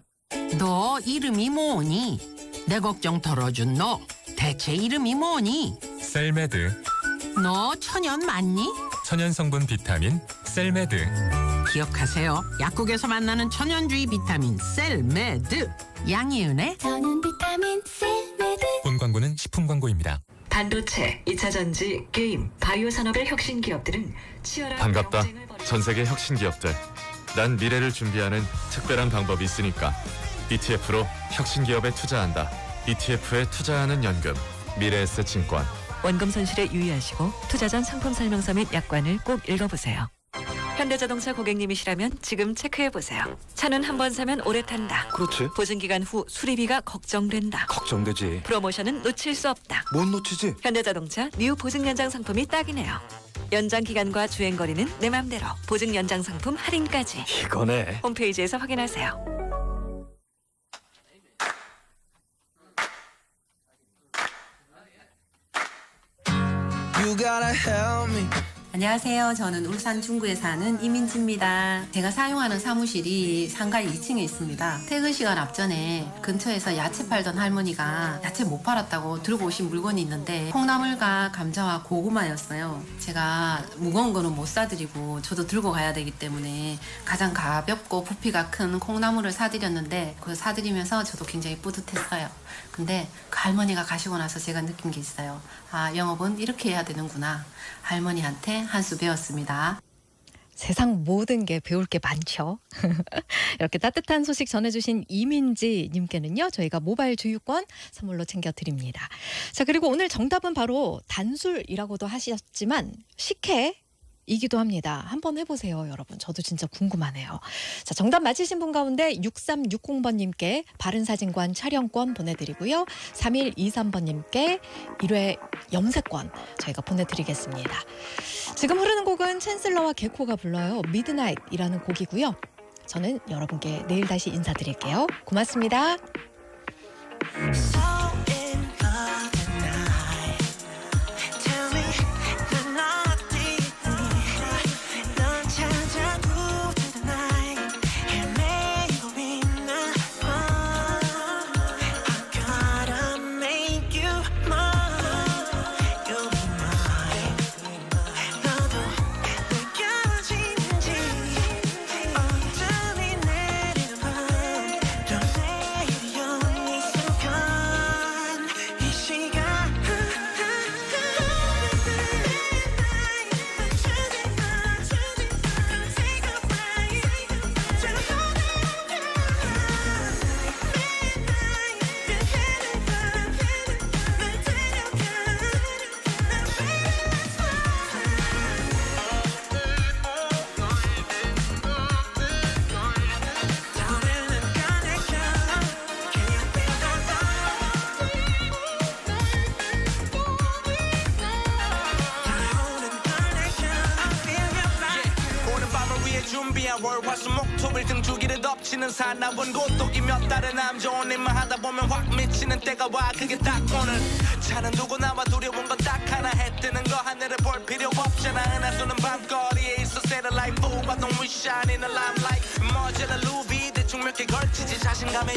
[SPEAKER 14] 너 이름이 뭐니? 내 걱정 덜어준 너 대체 이름이 뭐니?
[SPEAKER 28] 셀메드.
[SPEAKER 14] 너 천연 맞니?
[SPEAKER 28] 천연 성분 비타민 셀메드.
[SPEAKER 14] 기억하세요. 약국에서 만나는 천연주의 비타민 셀메드. 양희은의
[SPEAKER 4] 저는 비타민 셀메드.
[SPEAKER 28] 본 광고는 식품 광고입니다.
[SPEAKER 20] 반도체, 2차 전지, 게임, 바이오 산업의 혁신 기업들은 치열한
[SPEAKER 7] 반갑다.
[SPEAKER 20] 경쟁을 벌이고
[SPEAKER 7] 전 세계 혁신 기업들. 난 미래를 준비하는 특별한 방법이 있으니까. ETF로 혁신기업에 투자한다. ETF에 투자하는 연금. 미래에셋증권.
[SPEAKER 20] 원금 손실에 유의하시고 투자 전 상품 설명서 및 약관을 꼭 읽어보세요. 현대자동차 고객님이시라면 지금 체크해보세요. 차는 한 번 사면 오래 탄다.
[SPEAKER 3] 그렇지.
[SPEAKER 20] 보증기간 후 수리비가 걱정된다.
[SPEAKER 3] 걱정되지.
[SPEAKER 20] 프로모션은 놓칠 수 없다.
[SPEAKER 3] 못 놓치지.
[SPEAKER 20] 현대자동차 뉴 보증연장 상품이 딱이네요. 연장기간과 주행거리는 내 맘대로. 보증연장 상품 할인까지.
[SPEAKER 3] 이거네.
[SPEAKER 20] 홈페이지에서 확인하세요.
[SPEAKER 9] You gotta help me.
[SPEAKER 10] 안녕하세요. 저는 울산 중구에 사는 이민지입니다. 제가 사용하는 사무실이 상가 2층에 있습니다. 퇴근 시간 앞전에 근처에서 야채 팔던 할머니가 야채 못 팔았다고 들고 오신 물건이 있는데 콩나물과 감자와 고구마였어요. 제가 무거운 거는 못 사드리고 저도 들고 가야 되기 때문에 가장 가볍고 부피가 큰 콩나물을 사드렸는데 그걸 사드리면서 저도 굉장히 뿌듯했어요. 근데 그 할머니가 가시고 나서 제가 느낀 게 있어요. 아, 영업은 이렇게 해야 되는구나. 할머니한테 한 수 배웠습니다.
[SPEAKER 12] 세상 모든 게 배울 게 많죠. 이렇게 따뜻한 소식 전해주신 이민지 님께는요, 저희가 모바일 주유권 선물로 챙겨드립니다. 자, 그리고 오늘 정답은 바로 단술이라고도 하셨지만 식혜이기도 합니다. 한번 해보세요, 여러분. 저도 진짜 궁금하네요. 자, 정답 맞히신 분 가운데 6360번님께 바른사진관 촬영권 보내드리고요. 3123번님께 1회 염색권 저희가 보내드리겠습니다. 지금 흐르는 곡은 챈슬러와 개코가 불러요. 미드나잇이라는 곡이고요. 저는 여러분께 내일 다시 인사드릴게요. 고맙습니다.
[SPEAKER 3] 준비한 월화수목토일 등주기를 덮치는 사나운 고독이며 다른 남 좋은 일만 하다 보면 확 미치는 때가 와. 그게 딱 오늘. 차는 두고 나와 두려운 건 딱 하나. 해 뜨는 거 하늘을 볼 필요 없잖아. 은하수는 밤거리에 있어 set a light fool. I don't wish shine in a limelight. 머지나 루비 대충 몇 개 걸치지 자신감에